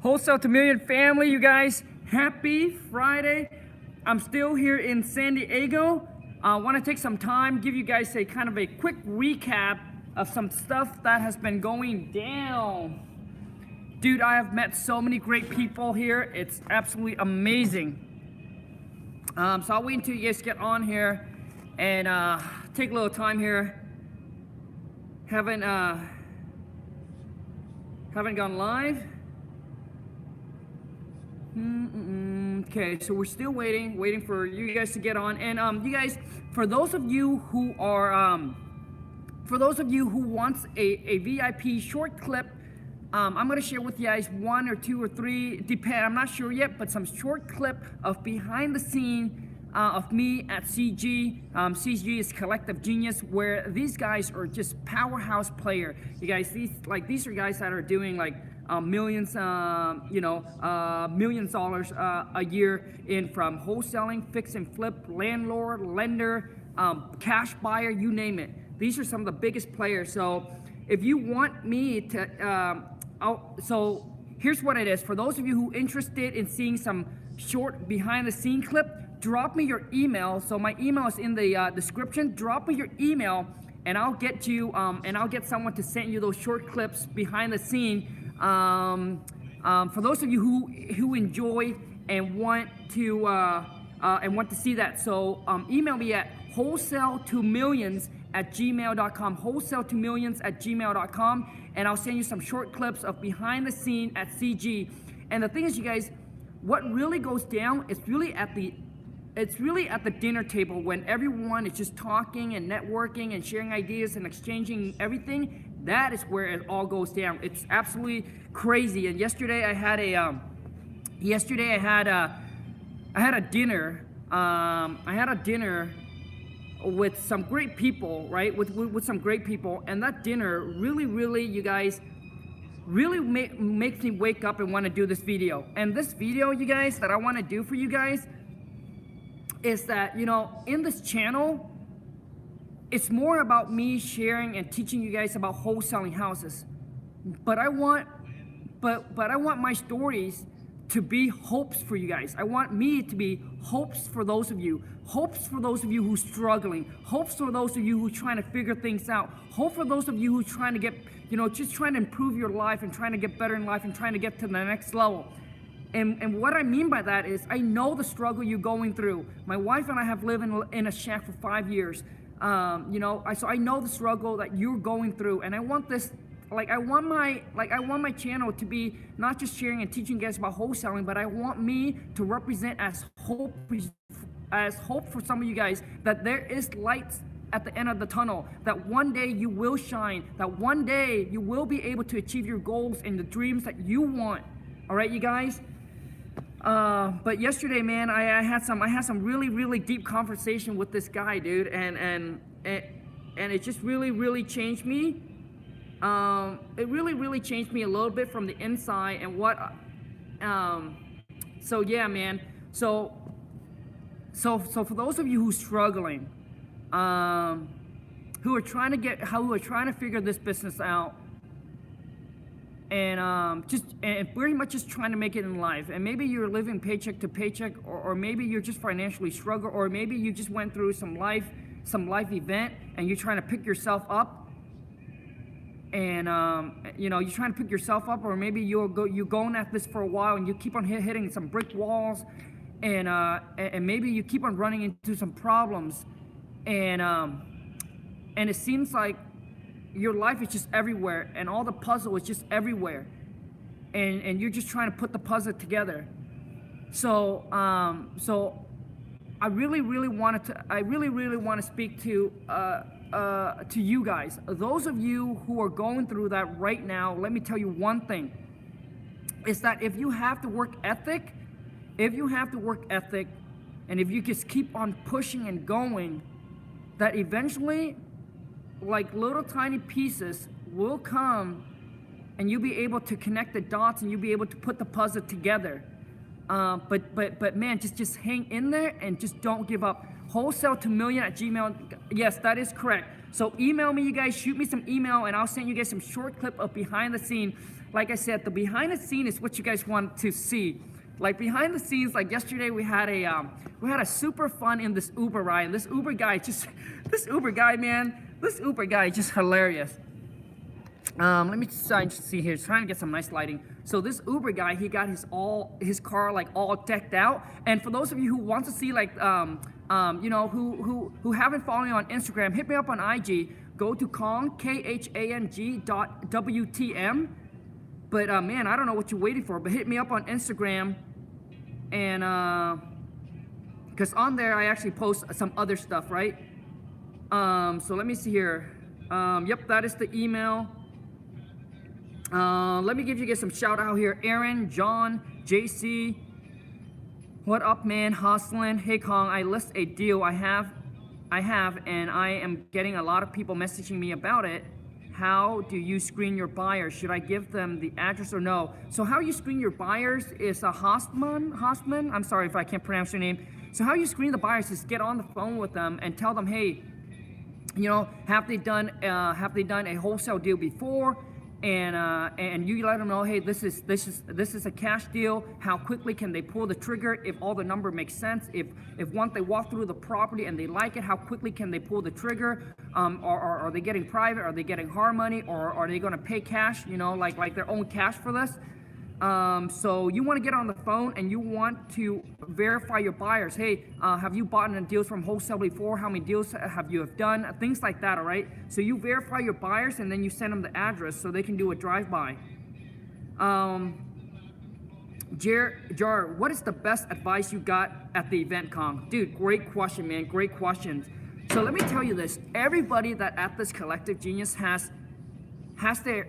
Wholesale to Million family, you guys, happy Friday. I'm still here in San Diego. I want to take some time, give you guys a kind of a quick recap of some stuff that has been going down. Dude, I have met so many great people here. It's absolutely amazing. So I'll wait until you guys get on here and take a little time here. Haven't gone live. Okay, so we're still waiting for you guys to get on. And you guys, for those of you who are, for those of you who wants a VIP short clip, I'm gonna share with you guys 1 or 2 or 3, depend, I'm not sure yet, but some short clip of behind the scene of me at CG. CG is Collective Genius, where these guys are just powerhouse player. You guys, these are guys that are doing like millions, millions dollars a year in from wholesaling, fix and flip, landlord, lender, cash buyer, you name it. These are some of the biggest players. So if you want me to, so here's what it is. For those of you who are interested in seeing some short behind the scene clip, drop me your email. So my email is in the description. Drop me your email and I'll get you, and I'll get someone to send you those short clips behind the scene. For those of you who enjoy and want to see that. So email me at wholesale2millions@gmail.com, wholesale2millions@gmail.com, and I'll send you some short clips of behind the scene at CG. And the thing is, you guys, what really goes down is really at the dinner table when everyone is just talking and networking and sharing ideas and exchanging everything. That is where it all goes down. It's absolutely crazy. And yesterday I had a dinner. I had a dinner with some great people, right? With some great people, and that dinner really, you guys, really makes me wake up and want to do this video. And this video, you guys, that I want to do for you guys is that, you know, in this channel, it's more about me sharing and teaching you guys about wholesaling houses. But I want my stories to be hopes for you guys. I want me to be hopes for those of you. Hopes for those of you who's struggling. Hopes for those of you who are trying to figure things out. Hope for those of you who's trying to get, you know, just trying to improve your life and trying to get better in life and trying to get to the next level. And what I mean by that is I know the struggle you're going through. My wife and I have lived in a shack for 5 years. You know, so I know the struggle that you're going through, and I want this, I want my channel to be not just sharing and teaching you guys about wholesaling, but I want me to represent as hope for some of you guys, that there is light at the end of the tunnel, that one day you will shine, that one day you will be able to achieve your goals and the dreams that you want. All right, you guys. But yesterday, man, I had some really deep conversation with this guy, dude, and it just really changed me. It really changed me a little bit from the inside, and what. So yeah, man. So for those of you who's struggling, who are trying to figure this business out, and pretty much just trying to make it in life, and maybe you're living paycheck to paycheck, or maybe you're just financially struggling, or maybe you just went through some life event and you're trying to pick yourself up, and you know, you're trying to pick yourself up, or maybe you're going at this for a while and you keep on hitting some brick walls, and maybe you keep on running into some problems, and it seems like your life is just everywhere, and all the puzzle is just everywhere, and you're just trying to put the puzzle together. So I really want to speak to you guys. Those of you who are going through that right now, let me tell you one thing, is that if you have the work ethic, and if you just keep on pushing and going, that eventually, like little tiny pieces will come, and you'll be able to connect the dots, and you'll be able to put the puzzle together. But man, just hang in there and just don't give up. Wholesale2million@gmail. Yes, that is correct. So email me, you guys. Shoot me some email, and I'll send you guys some short clip of behind the scene. like I said, the behind the scene is what you guys want to see. Like behind the scenes, like yesterday we had a super fun in this Uber ride, and this Uber guy, man, this Uber guy is just hilarious. Let me try and see here, trying to get some nice lighting. So this Uber guy, he got his car like all decked out. And for those of you who want to see like, you know, who haven't followed me on Instagram, hit me up on IG. Go to Khang, KHANG.WTM. But man, I don't know what you're waiting for, but hit me up on Instagram, and because on there I actually post some other stuff, right? So let me see here. Yep, that is the email. Let me give you guys some shout out here. Aaron, John, JC. What up, man? Hustling. Hey, Khang, I list a deal I have, and I am getting a lot of people messaging me about it. How do you screen your buyers? Should I give them the address or no? So how you screen your buyers is a Hostman. I'm sorry if I can't pronounce your name. So how you screen the buyers is get on the phone with them and tell them, hey, you know, have they done a wholesale deal before? And you let them know, hey, this is a cash deal. How quickly can they pull the trigger if all the number makes sense? If once they walk through the property and they like it, how quickly can they pull the trigger? Or are they getting private? Are they getting hard money? Or are they going to pay cash? You know, like their own cash for this. So you want to get on the phone and you want to verify your buyers. Hey, have you bought in deals from wholesale before? How many deals have you thone? Things like that, all right? So you verify your buyers and then you send them the address so they can do a drive-by. Jar, what is the best advice you got at the event, Khang? Dude, great question, man, great questions. So let me tell you this, everybody that at this Collective Genius has their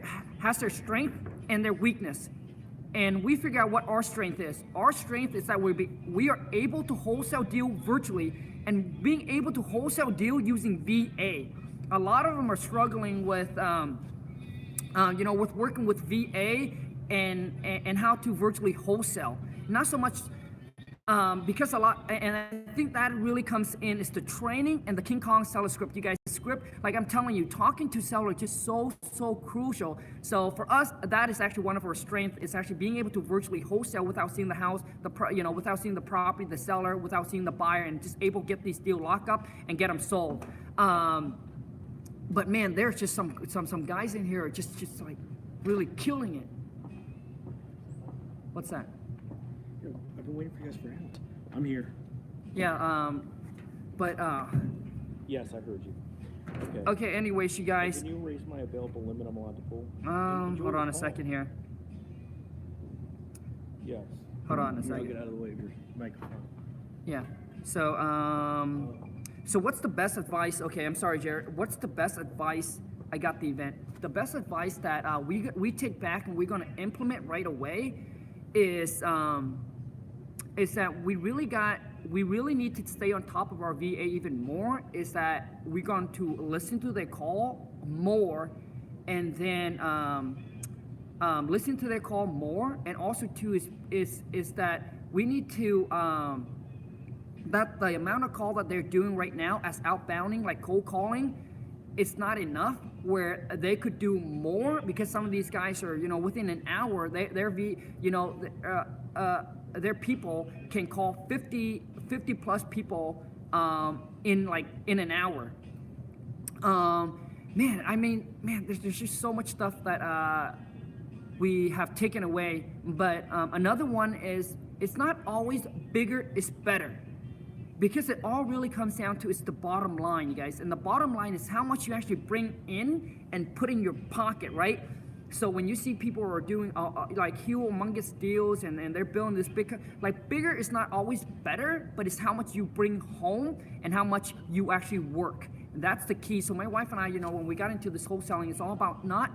strength and their weakness. And we figure out what our strength is. Our strength is that we are able to wholesale deal virtually, and being able to wholesale deal using VA. A lot of them are struggling with, you know, with working with VA and how to virtually wholesale. Not so much because a lot, and I think that really comes in is the training and the King Kong seller script. You guys, script, like I'm telling you, talking to seller is just so crucial. So for us, that is actually one of our strengths. Is actually being able to virtually wholesale without seeing the house, without seeing the property, the seller, without seeing the buyer, and just able to get these deals locked up and get them sold. But man, there's just some guys in here are just like really killing it. What's that? I've been waiting for you guys for out. I'm here. Yeah, but Yes, I heard you. Okay, anyways, you guys. Can you raise my available limit I'm allowed to pull? Hold on a second here. Yes. Hold on a second. Get out of the way of your microphone. Yeah. So so what's the best advice? Okay, I'm sorry, Jared. What's the best advice I got the event? The best advice that we take back and we're gonna implement right away is that we really need to stay on top of our VA even more. Is that we're going to listen to their call more, and then listen to their call more, and also too is that we need to that the amount of call that they're doing right now as outbounding, like cold calling, it's not enough, where they could do more, because some of these guys are, you know, within an hour, their people can call 50 plus people in an hour. Man, there's just so much stuff that we have taken away. But another one is, it's not always bigger is better. Because it all really comes down to, it's the bottom line, you guys. And the bottom line is how much you actually bring in and put in your pocket, right? So when you see people are doing like humongous deals and they're building this big, like bigger is not always better, but it's how much you bring home and how much you actually work. And that's the key. So my wife and I, you know, when we got into this wholesaling, it's all about not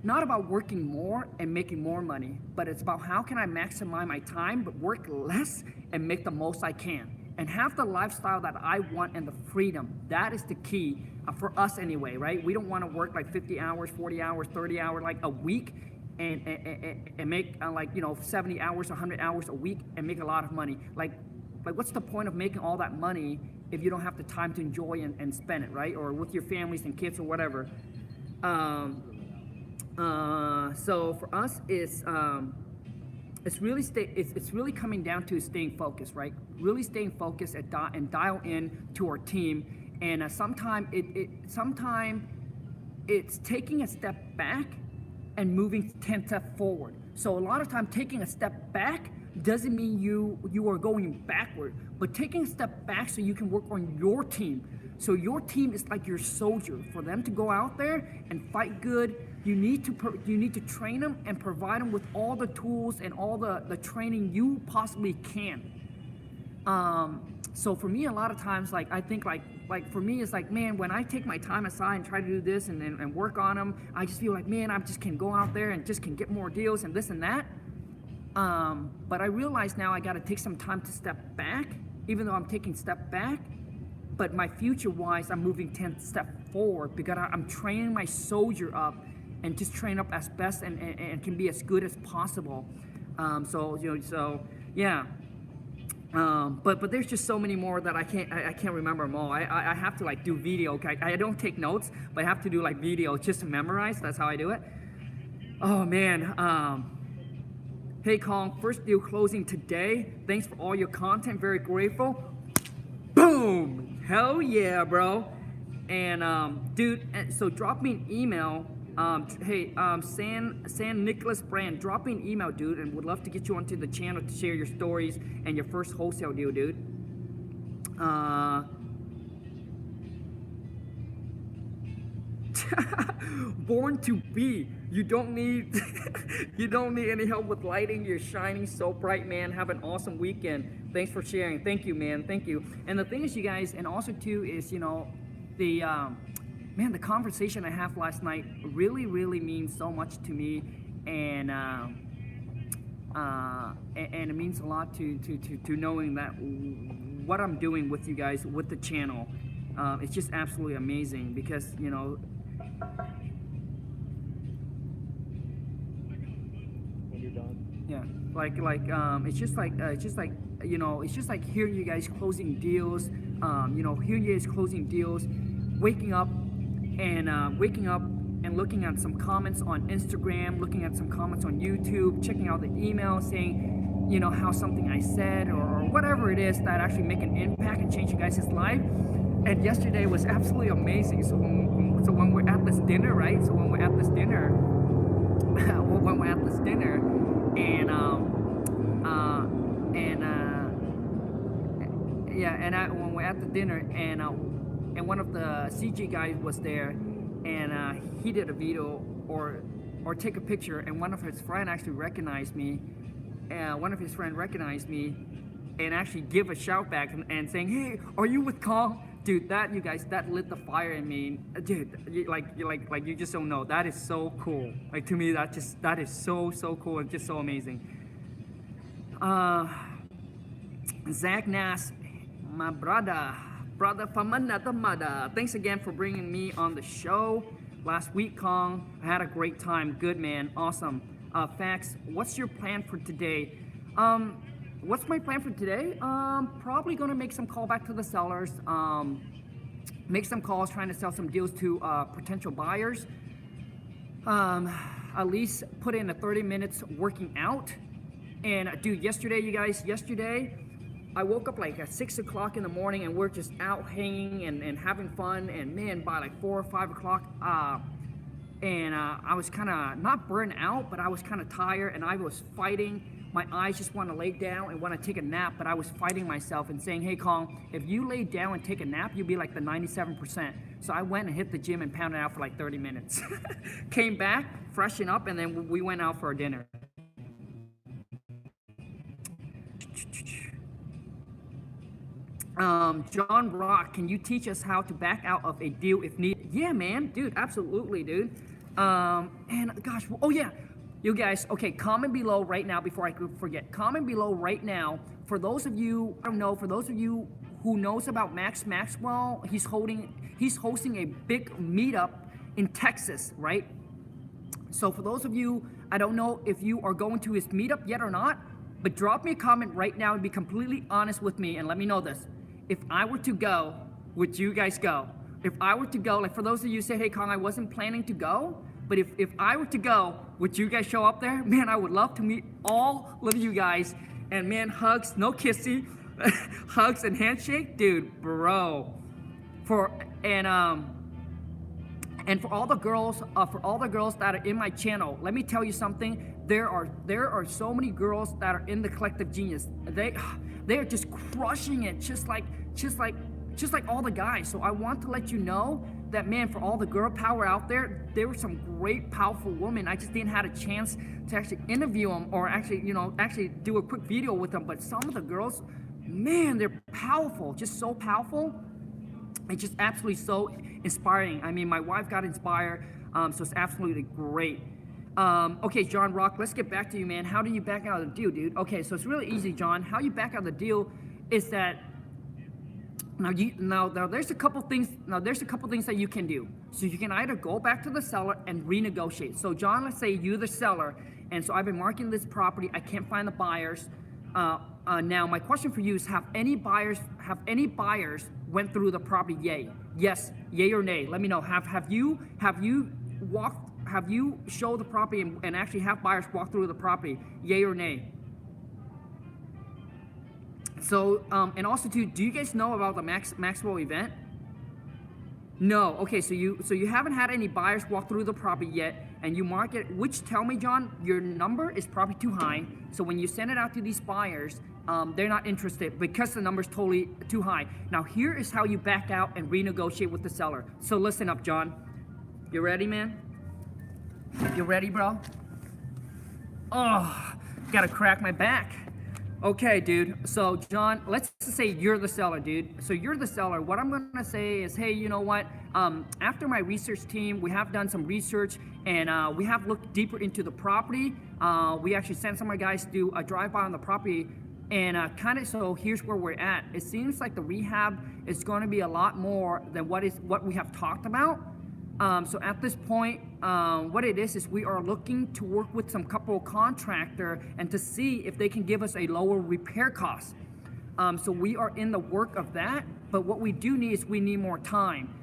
about working more and making more money, but it's about how can I maximize my time, but work less and make the most I can. And have the lifestyle that I want and the freedom. That is the key for us anyway, right? We don't want to work like 50 hours, 40 hours, 30 hours, like a week and make like, you know, 70 hours, 100 hours a week and make a lot of money. Like what's the point of making all that money if you don't have the time to enjoy and spend it, right? Or with your families and kids or whatever. So for us, it's really coming down to staying focused, right? Really staying focused and dial in to our team. And sometimes it's taking a step back and moving 10 steps forward. So a lot of time taking a step back doesn't mean you are going backward, but taking a step back so you can work on your team. So your team is like your soldier. For them to go out there and fight good, you need to train them and provide them with all the tools and all the training you possibly can. So for me, a lot of times, like I think like for me, it's like, man, when I take my time aside and try to do this and work on them, I just feel like, man, I just can go out there and just can get more deals and this and that. But I realize now I got to take some time to step back, even though I'm taking step back. But my future wise, I'm moving 10 steps forward because I'm training my soldier up and just train up as best and can be as good as possible. Yeah. But there's just so many more that I can't remember them all. I have to like do video. I don't take notes, but I have to do like video just to memorize. That's how I do it. Oh man. Hey Khang, first deal closing today. Thanks for all your content. Very grateful. Boom! Hell yeah, bro. And dude, so drop me an email. San Nicholas Brand, drop me an email, dude, and would love to get you onto the channel to share your stories and your first wholesale deal, dude. Born to be. You don't need any help with lighting. You're shining so bright, man. Have an awesome weekend. Thanks for sharing. Thank you, man. Thank you. And the thing is, you guys, and also too is, the conversation I had last night really means so much to me, and it means a lot to knowing that what I'm doing with you guys with the channel. It's just absolutely amazing because When you're done. Yeah, it's just like hearing you guys closing deals, hearing you guys closing deals, waking up and looking at some comments on Instagram, looking at some comments on YouTube, checking out the email saying, how something I said or whatever it is that actually make an impact and change you guys' life. And yesterday was absolutely amazing. So when we're at this dinner, right? So when we're at this dinner, when we're at the dinner and one of the CG guys was there, and he did a video or take a picture, and one of his friend actually recognized me. And actually give a shout back and saying, "Hey, are you with Khang?" Dude, that lit the fire in me. Dude, you just don't know. That is so cool. Like, to me, that is so cool and just so amazing. Zach Nass, my brother from another mother. Thanks again for bringing me on the show last week, Khang. I had a great time. Good, man. Awesome. Fax, what's your plan for today? What's my plan for today? Probably gonna make some call back to the sellers. Make some calls trying to sell some deals to potential buyers. At least put in 30 minutes working out. And dude, yesterday, I woke up like at 6 o'clock in the morning and we're just out hanging and having fun. And man, by like 4 or 5 o'clock, I was kind of not burned out, but I was kind of tired and I was fighting. My eyes just want to lay down and want to take a nap, but I was fighting myself and saying, "Hey, Khang, if you lay down and take a nap, you'll be like the 97%. So I went and hit the gym and pounded out for like 30 minutes. Came back, freshened up, and then we went out for our dinner. John Rock, can you teach us how to back out of a deal if needed? Yeah, man, dude, absolutely, dude. And gosh, oh yeah. You guys, okay, comment below right now before I forget. Comment below right now. For those of you, I don't know, for those of you who knows about Max Maxwell, he's hosting a big meetup in Texas, right? So for those of you, I don't know if you are going to his meetup yet or not, but drop me a comment right now and be completely honest with me and let me know this. If I were to go, would you guys go? If I were to go, like for those of you who say, "Hey Khang, I wasn't planning to go," But if I were to go, would you guys show up there? Man, I would love to meet all of you guys. And man, hugs, no kissing, hugs and handshake, dude, bro. And for all the girls, that are in my channel, let me tell you something. There are so many girls that are in the Collective Genius. They are just crushing it, just like all the guys. So I want to let you know that, man, for all the girl power out there, there were some great, powerful women. I just didn't have a chance to actually interview them or actually do a quick video with them. But some of the girls, man, they're powerful, just so powerful. It's just absolutely so inspiring. I mean, my wife got inspired, so it's absolutely great. Okay, John Rock, let's get back to you, man. How do you back out of the deal, dude? Okay, so it's really easy, John. How you back out of the deal is that now there's a couple things. Now there's a couple things that you can do. So you can either go back to the seller and renegotiate. So John, let's say you're the seller, and so I've been marketing this property. I can't find the buyers. Now my question for you is: Have any buyers went through the property? Yay, yes, yay or nay? Let me know. Have you showed the property and actually have buyers walk through the property? Yay or nay? So and also too, do you guys know about the Maxwell event? No. Okay, so you haven't had any buyers walk through the property yet, and you market, which tell me, John, your number is probably too high. So when you send it out to these buyers, they're not interested because the number's totally too high. Now here is how you back out and renegotiate with the seller. So listen up, John. You ready, man? You ready, bro? Oh, gotta crack my back. Okay, dude. So, John, let's say you're the seller, dude. So you're the seller. What I'm gonna say is, hey, you know what? After my research team, we have done some research and we have looked deeper into the property. We actually sent some of our guys to do a drive-by on the property, and so here's where we're at. It seems like the rehab is going to be a lot more than what we have talked about. So at this point, what it is we are looking to work with some couple contractor and to see if they can give us a lower repair cost. So we are in the work of that, but what we do need is we need more time.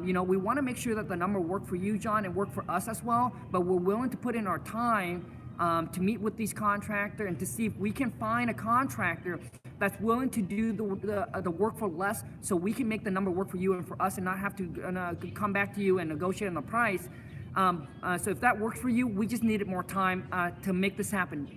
We want to make sure that the number work for you, John, and work for us as well, but we're willing to put in our time to meet with these contractors and to see if we can find a contractor that's willing to do the work for less, so we can make the number work for you and for us and not have to come back to you and negotiate on the price. So if that works for you, we just needed more time to make this happen.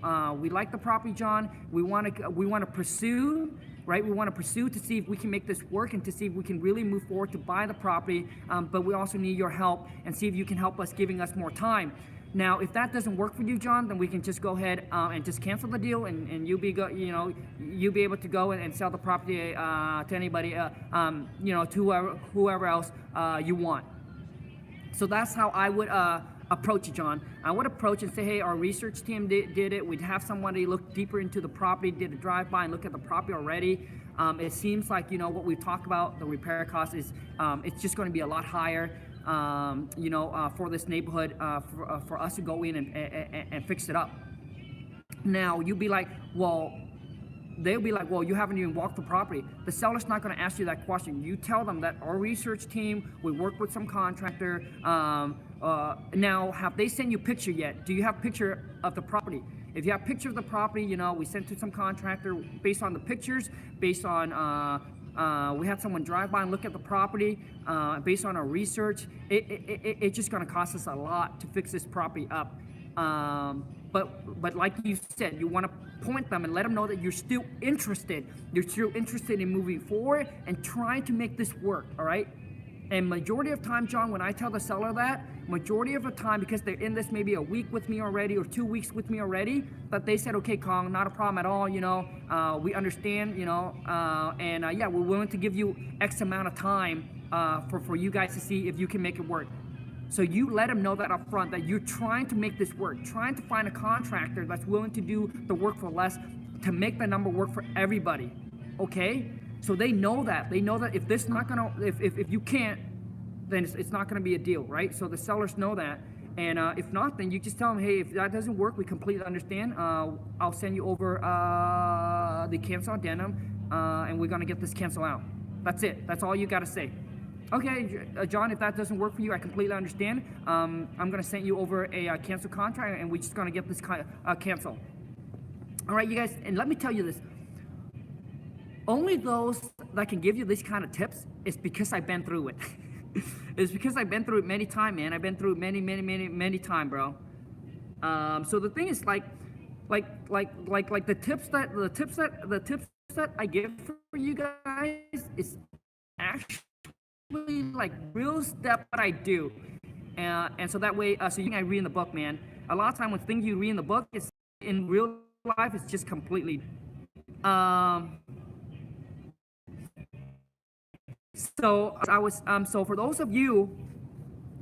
We like the property, John. We want to pursue, right? We want to pursue to see if we can make this work and to see if we can really move forward to buy the property. But we also need your help and see if you can help us, giving us more time. Now, if that doesn't work for you, John, then we can just go ahead and just cancel the deal, and you'll be able to go and sell the property to anybody, to whoever else you want. So that's how I would approach it, John. I would approach and say, hey, our research team did it. We'd have somebody look deeper into the property, did a drive-by and look at the property already. It seems like, what we've talked about, the repair cost is, it's just going to be a lot higher. For this neighborhood, for us to go in and fix it up. Now, you'll be like, they'll be like, well, you haven't even walked the property. The seller's not going to ask you that question. You tell them that our research team, we work with some contractor. Now, have they sent you a picture yet? Do you have a picture of the property? If you have a picture of the property, we sent to some contractor based on the pictures, based on we had someone drive by and look at the property based on our research. It's just going to cost us a lot to fix this property up. But like you said, you want to point them and let them know that you're still interested. You're still interested in moving forward and trying to make this work, all right? And majority of time, John, when I tell the seller that, majority of the time, because they're in this maybe a week with me already or 2 weeks with me already, that they said, okay, Khang, not a problem at all, we understand, yeah, we're willing to give you X amount of time for you guys to see if you can make it work. So you let them know that up front, that you're trying to make this work, trying to find a contractor that's willing to do the work for less to make the number work for everybody, okay? So they know that. They know that if this not gonna, if you can't, then it's not gonna be a deal, right? So the sellers know that. And if not, then you just tell them, hey, if that doesn't work, we completely understand. I'll send you over the cancel addendum, and we're gonna get this cancel out. That's it. That's all you gotta say. Okay, John, if that doesn't work for you, I completely understand. I'm gonna send you over a cancel contract, and we're just gonna get this cancel. All right, you guys, and let me tell you this. Only those that can give you these kind of tips is because I've been through it. It's because I've been through it many times, man. I've been through it many times, bro. So the thing is, like the tips that I give for you guys is actually like real step that I do, and so that way, so you can read in the book, man. A lot of time when things you read in the book is in real life, it's just completely. So I was so for those of you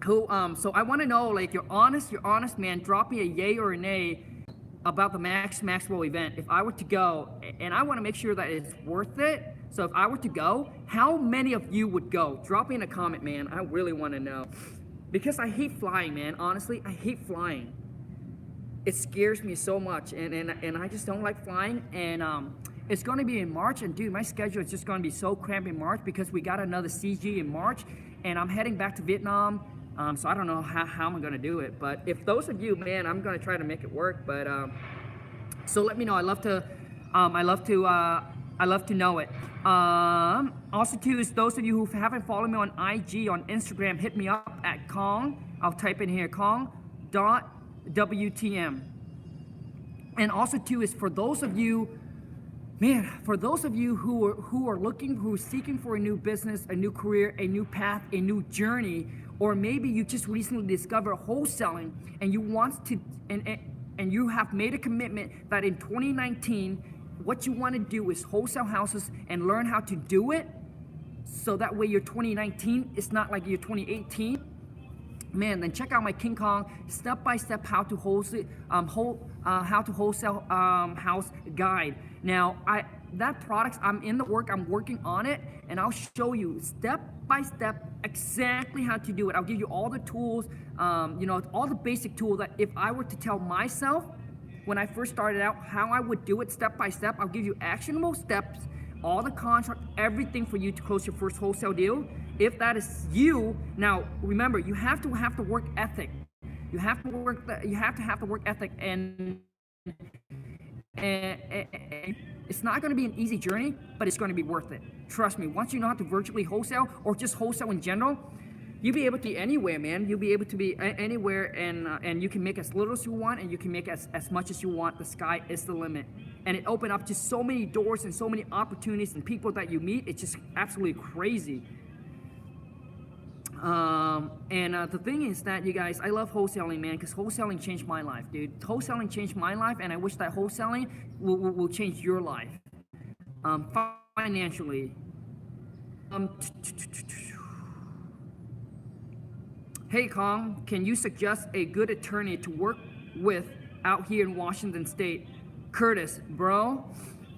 who so I want to know, like, you're honest, man. Drop me a yay or a nay about the Maxwell event. If I were to go, and I want to make sure that it's worth it. So if I were to go, how many of you would go? Drop me in a comment, man. I really want to know, because I hate flying, man. Honestly, I hate flying. It scares me so much, and I just don't like flying. And it's going to be in March, and dude, my schedule is just going to be so cramped in March because we got another CG in March, and I'm heading back to Vietnam. So I don't know how I'm going to do it, but if those of you, man, I'm going to try to make it work. But so let me know. I love to know it. Also, too, is those of you who haven't followed me on IG, on Instagram, hit me up at Khang. I'll type in here, Khang.WTM. And also, too, is for those of you, man, for those of you who are seeking for a new business, a new career, a new path, a new journey, or maybe you just recently discovered wholesaling and you want to, and you have made a commitment that in 2019, what you want to do is wholesale houses and learn how to do it, so that way your 2019 is not like your 2018. Man, then check out my King Kong step-by-step how to wholesale house guide. Now, that product, I'm working on it, and I'll show you step-by-step exactly how to do it. I'll give you all the tools, all the basic tools that if I were to tell myself when I first started out how I would do it step-by-step, I'll give you actionable steps, all the contract, everything for you to close your first wholesale deal. If that is you, now remember, you have to have the work ethic. You have to have the work ethic, and it's not going to be an easy journey, but it's going to be worth it. Trust me. Once you know how to virtually wholesale, or just wholesale in general, you'll be able to be anywhere, man. You'll be able to be anywhere, and you can make as little as you want, and you can make as much as you want. The sky is the limit, and it opened up just so many doors and so many opportunities and people that you meet. It's just absolutely crazy. The thing is that, you guys, I love wholesaling, man, because wholesaling changed my life, dude. Wholesaling changed my life, and I wish that wholesaling will change your life, financially. Hey, Khang, can you suggest a good attorney to work with out here in Washington State? Curtis, bro.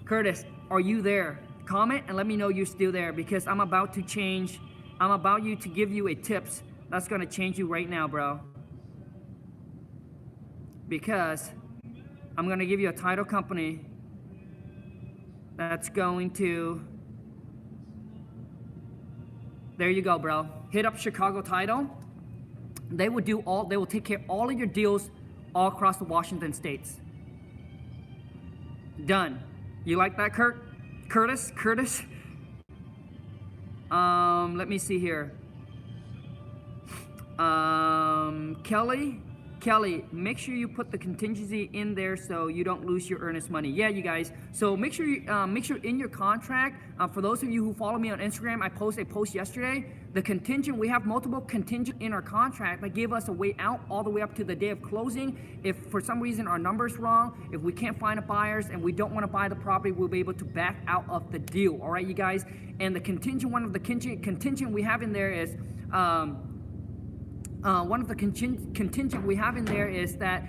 Curtis, are you there? Comment and let me know you're still there, because I'm about to give you a tips that's gonna change you right now, bro. Because I'm gonna give you a title company that's going to, there you go, bro. Hit up Chicago Title. They will take care of all of your deals all across the Washington states. Done. You like that, Curtis? Let me see here. Kelly, make sure you put the contingency in there so you don't lose your earnest money. Yeah, you guys. So make sure in your contract. For those of you who follow me on Instagram, I posted a post yesterday. The contingent, we have multiple contingent in our contract that give us a way out all the way up to the day of closing. If for some reason our number's wrong, if we can't find buyers and we don't want to buy the property, we'll be able to back out of the deal. All right, you guys. And the contingent, one of the contingent we have in there is. One of the contingent we have in there is that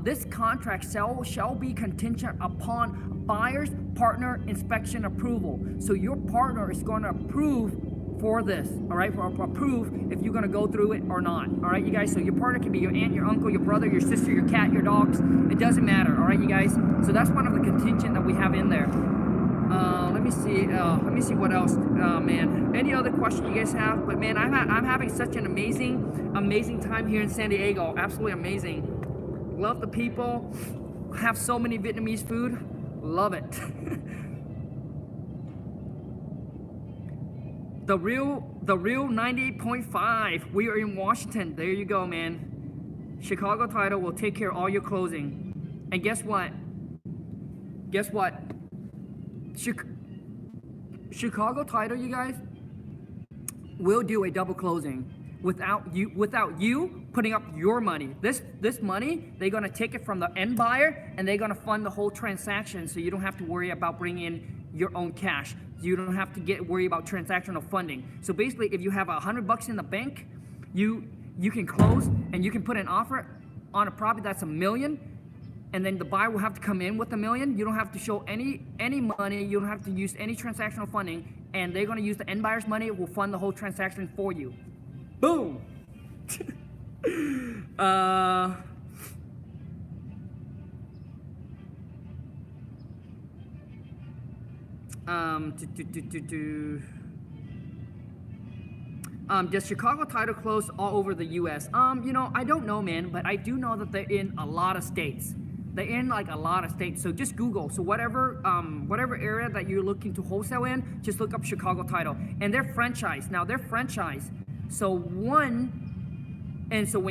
this contract shall be contingent upon buyer's partner inspection approval. So your partner is going to approve for this, all right, for approve if you're going to go through it or not. All right, you guys. So your partner can be your aunt, your uncle, your brother, your sister, your cat, your dogs. It doesn't matter. All right, you guys. So that's one of the contingent that we have in there. Let me see. Let me see what else, man. Any other question you guys have? But man, I'm having such an amazing time here in San Diego. Absolutely amazing. Love the people. Have so many Vietnamese food. Love it. the real 98.5. We are in Washington. There you go, man. Chicago Title will take care of all your closing. And guess what? Guess what? Chicago Title, you guys, will do a double closing without you putting up your money. This money, they're gonna take it from the end buyer and they're gonna fund the whole transaction, so you don't have to worry about bringing in your own cash. You don't have to worry about transactional funding. So basically, if you have $100 in the bank, you can close and you can put an offer on a property that's $1 million. And then the buyer will have to come in with $1 million. You don't have to show any money. You don't have to use any transactional funding. And they're gonna use the end buyer's money. It will fund the whole transaction for you. Boom. Does Chicago Title close all over the U.S.? You know, I don't know, man, but I do know that they're in a lot of states. They're in like a lot of states. So just Google. So whatever area that you're looking to wholesale in, just look up Chicago Title. And they're franchise. Now they're franchise. So when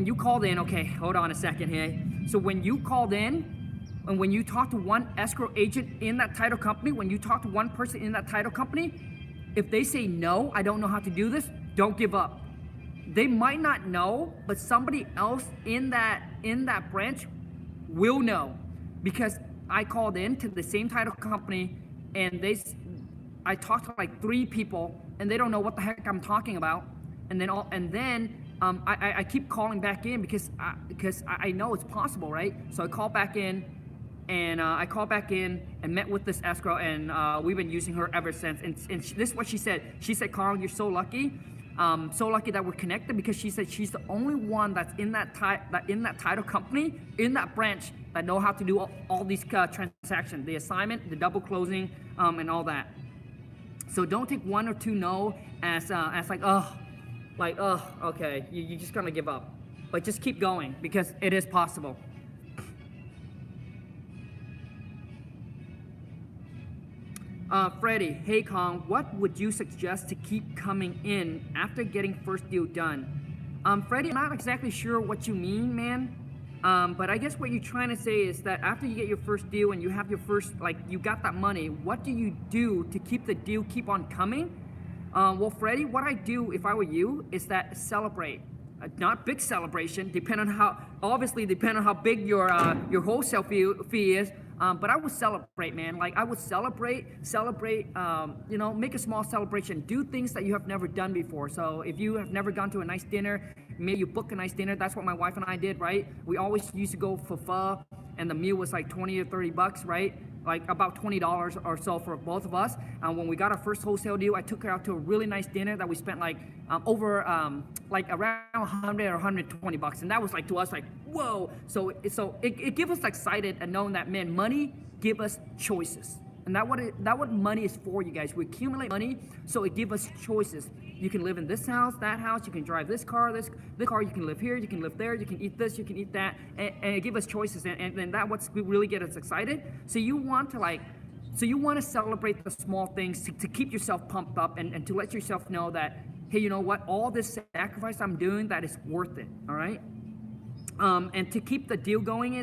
you called in, okay, hold on a second here. So when you called in, and when you talk to one escrow agent in that title company, when you talk to one person in that title company, if they say no, I don't know how to do this, don't give up. They might not know, but somebody else in that branch will know, because I called in to the same title company and I talked to like 3 people and they don't know what the heck I'm talking about, and then I keep calling back in because I know it's possible, right? So I call back in. And I called back in and met with this escrow, and we've been using her ever since. And this is what she said. She said, Carl, you're so lucky that we're connected, because she said she's the only one that's in that title company, in that branch, that know how to do all these transactions, the assignment, the double closing, and all that. So don't take 1 or 2 no as okay, you're just gonna give up. But just keep going, because it is possible. Freddie, hey Khang, what would you suggest to keep coming in after getting first deal done? Freddie, I'm not exactly sure what you mean, man. But I guess what you're trying to say is that after you get your first deal and you have your first, you got that money, what do you do to keep the deal keep on coming? Well, Freddie, what I do if I were you is that celebrate. Not big celebration, depending on how big your wholesale fee is. But I would celebrate, man. Like I would celebrate, you know, make a small celebration. Do things that you have never done before. So if you have never gone to a nice dinner, maybe you book a nice dinner. That's what my wife and I did, right? We always used to go for pho, and the meal was like 20 or 30 bucks, right? Like about $20 or so for both of us. When we got our first wholesale deal, I took her out to a really nice dinner that we spent around 100 or 120 bucks, and that was like to us like whoa. So it gives us excited and knowing that, man, money give us choices, and that what money is for, you guys. We accumulate money, so it gives us choices. You can live in this house, that house. You can drive this car, this car. You can live here. You can live there. You can eat this. You can eat that, and it gives us choices. And that what's really get us excited. So you want to celebrate the small things to keep yourself pumped up and to let yourself know that, hey, you know what? All this sacrifice I'm doing, that is worth it. All right. And to keep the deal going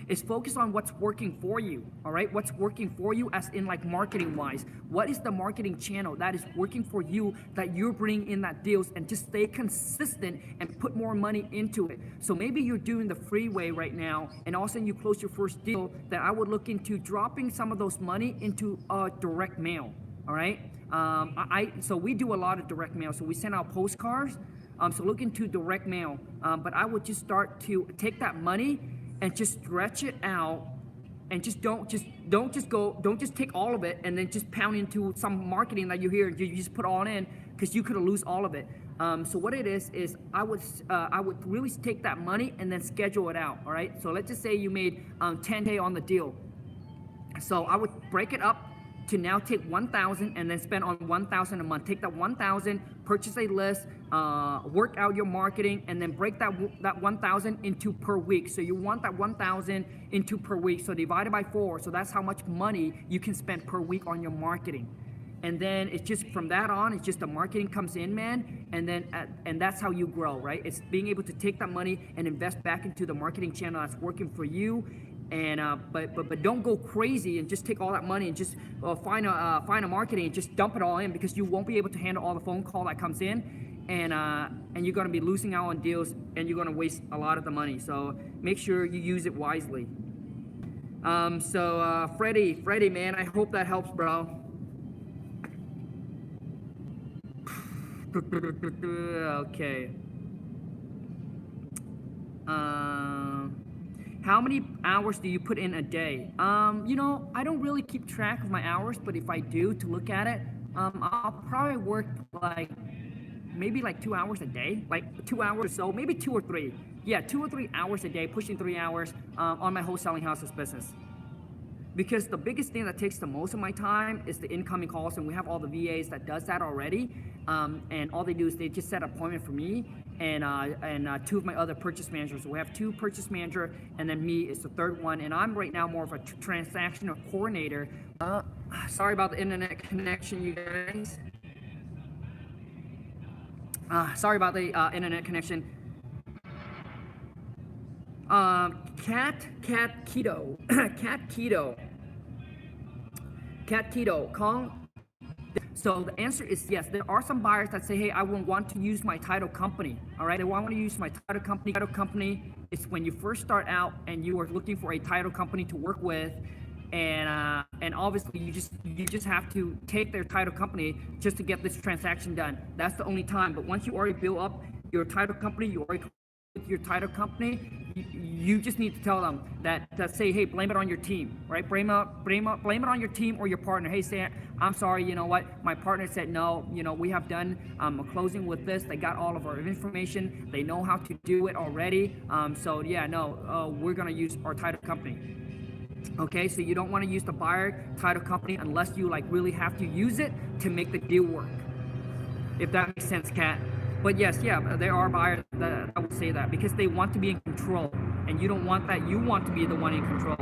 is focus on what's working for you, all right? What's working for you, as in like marketing wise. What is the marketing channel that is working for you, that you're bringing in that deals, and just stay consistent and put more money into it. So maybe you're doing the freeway right now, and all of a sudden you close your first deal, then I would look into dropping some of those money into direct mail, all right? So we do a lot of direct mail. So we send out postcards. So look into direct mail, but I would just start to take that money and just stretch it out, and just don't just take all of it and then just pound into some marketing that you hear. You just put all in, because you could lose all of it. So what it is I would really take that money and then schedule it out. All right. So let's just say you made 10K on the deal. So I would break it up to now take 1,000 and then spend on 1,000 a month. Take that 1,000, purchase a list, work out your marketing, and then break that 1,000 into per week. So you want that 1,000 into per week. So divide it by 4. So that's how much money you can spend per week on your marketing. And then it's just from that on, it's just the marketing comes in, man, and then and that's how you grow, right? It's being able to take that money and invest back into the marketing channel that's working for you. And but don't go crazy and just take all that money and just find a marketing and just dump it all in, because you won't be able to handle all the phone call that comes in, and you're going to be losing out on deals, and you're going to waste a lot of the money. So make sure you use it wisely. Freddie, man, I hope that helps, bro. Okay. How many hours do you put in a day? You know, I don't really keep track of my hours, but if I do to look at it, I'll probably work like maybe like 2 hours a day, like 2 hours or so, maybe 2 or 3. Yeah, 2 or 3 hours a day, pushing 3 hours on my wholesaling houses business. Because the biggest thing that takes the most of my time is the incoming calls, and we have all the VAs that does that already. And all they do is they just set an appointment for me and 2 of my other purchase managers. So we have 2 purchase manager, and then me is the 3rd one. And I'm right now more of a transactional coordinator. Sorry about the internet connection, you guys. Sorry about the internet connection. Cat keto, cat keto, Khang. So the answer is yes. There are some buyers that say, hey, I will want to use my title company. All right, I want to use my title company. Title company is when you first start out and you are looking for a title company to work with, and obviously you just have to take their title company just to get this transaction done. That's the only time. But once you already build up your title company, you already with your title company, you just need to tell them that say, hey, blame it on your team, right? Blame it on your team or your partner. Hey, say, I'm sorry, you know what? My partner said no. You know, we have done a closing with this. They got all of our information. They know how to do it already. So yeah, no, we're gonna use our title company. Okay, so you don't want to use the buyer title company unless you like really have to use it to make the deal work. If that makes sense, Kat. But yes, yeah, there are buyers that I would say that because they want to be in control, and you don't want that. You want to be the one in control.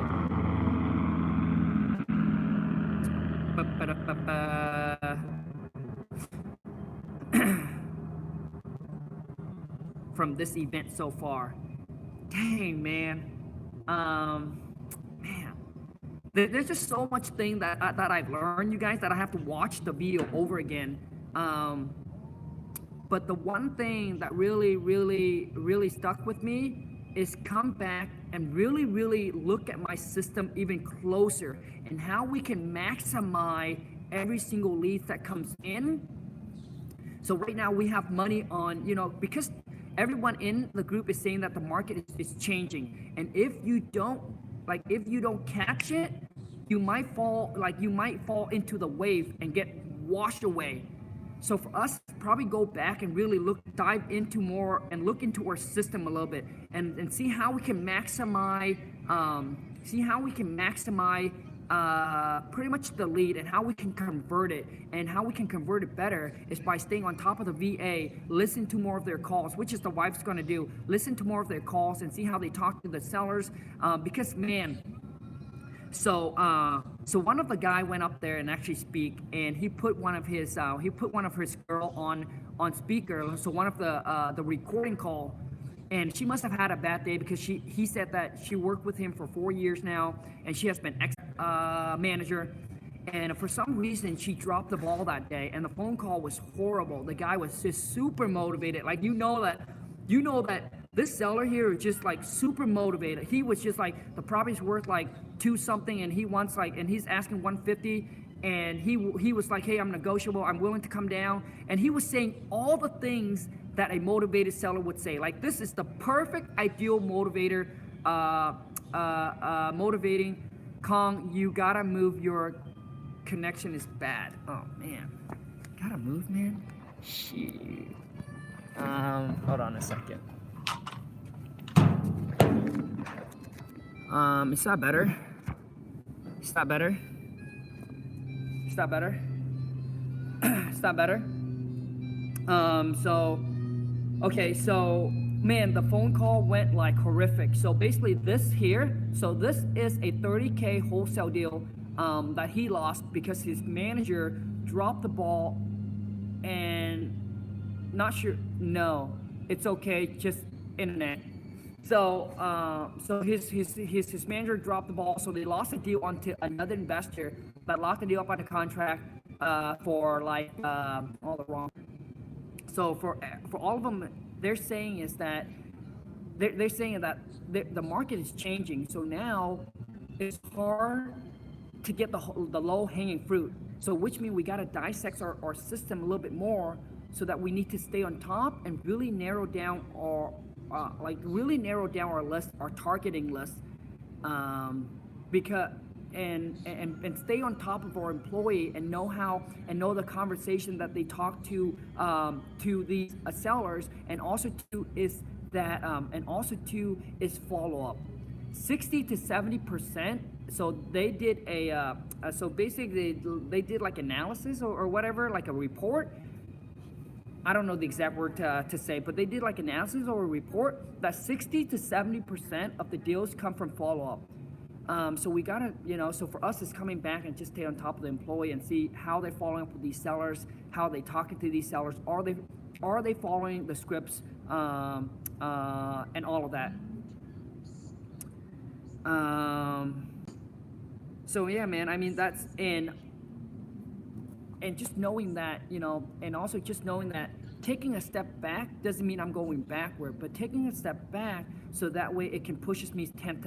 From this event so far, dang, man, man, there's just so much thing that I've learned, you guys, that I have to watch the video over again. But the one thing that really stuck with me is come back and really look at my system even closer and how we can maximize every single lead that comes in. So right now we have money on, you know, because everyone in the group is saying that the market is changing. And if you don't catch it, you might fall into the wave and get washed away. So for us, probably go back and really dive into more and look into our system a little bit and see how we can maximize, pretty much the lead and how we can convert it. And how we can convert it better is by staying on top of the VA, listen to more of their calls, which is the wife's gonna do. Listen to more of their calls and see how they talk to the sellers, because man, so one of the guy went up there and actually speak, and he put one of his girl on speaker. So one of the recording call, and she must have had a bad day because he said that she worked with him for 4 years now, and she has been manager, and for some reason she dropped the ball that day, and the phone call was horrible. The guy was just super motivated, like you know that this seller here is just like super motivated. He was just like, the property's worth like 2 something, and he wants like, and he's asking 150, and he was like, hey, I'm negotiable, I'm willing to come down. And he was saying all the things that a motivated seller would say. Like, this is the perfect ideal motivator, motivating. Khang, you gotta move, your connection is bad. Oh man, gotta move, man. Shit. Hold on a second. Is that better? Is that better? Is that better? Is that better? Okay, so man, the phone call went like horrific. So basically this here, so this is a 30K wholesale deal that he lost because his manager dropped the ball and not sure, no, it's okay, just internet. So his manager dropped the ball, so they lost the deal onto another investor that locked the deal up on the contract for like all the wrong. So for all of them, they're saying is that they're saying that the market is changing. So now it's hard to get the low hanging fruit. So which means we got to dissect our system a little bit more, so that we need to stay on top and really narrow down our really narrow down our list, our targeting list, because and stay on top of our employee and know the conversation that they talk to these sellers, and also is follow up. 60 to 70%. So they did so basically they did like analysis or whatever, like a report. I don't know the exact word to say, but they did like analysis or a report that 60 to 70% of the deals come from follow up. So we gotta, so for us, it's coming back and just stay on top of the employee and see how they're following up with these sellers, how they talking to these sellers, are they following the scripts, and all of that. So yeah, man, I mean, that's and just knowing that, and also just knowing that taking a step back doesn't mean I'm going backward, but taking a step back so that way it can pushes me 10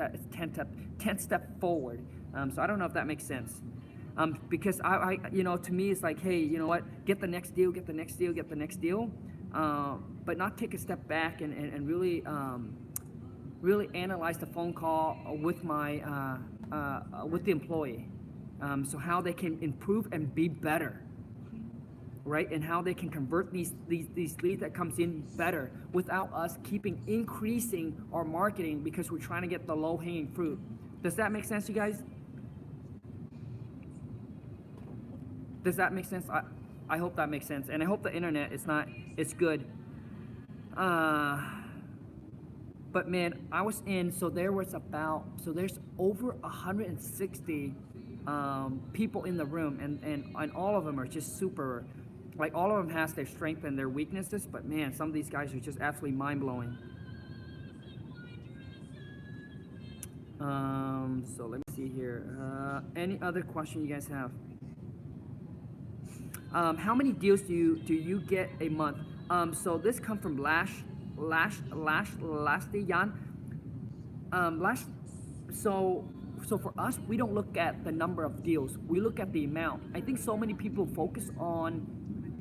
step forward. So I don't know if that makes sense. Because I to me it's like, hey, you know what, get the next deal, get the next deal, get the next deal, but not take a step back and really really analyze the phone call with my with the employee, so how they can improve and be better, right? And how they can convert these leads that comes in better without us increasing our marketing because we're trying to get the low-hanging fruit. Does that make sense, you guys? Does that make sense? I hope that makes sense, and I hope the internet it's good. But man, I was in, so there's over 160 people in the room, and all of them are just super, like all of them has their strengths and their weaknesses, but man, some of these guys are just absolutely mind-blowing. So let me see here. Any other question you guys have? How many deals do you get a month? So this comes from Lastiyan. So for us, we don't look at the number of deals. We look at the amount. I think so many people focus on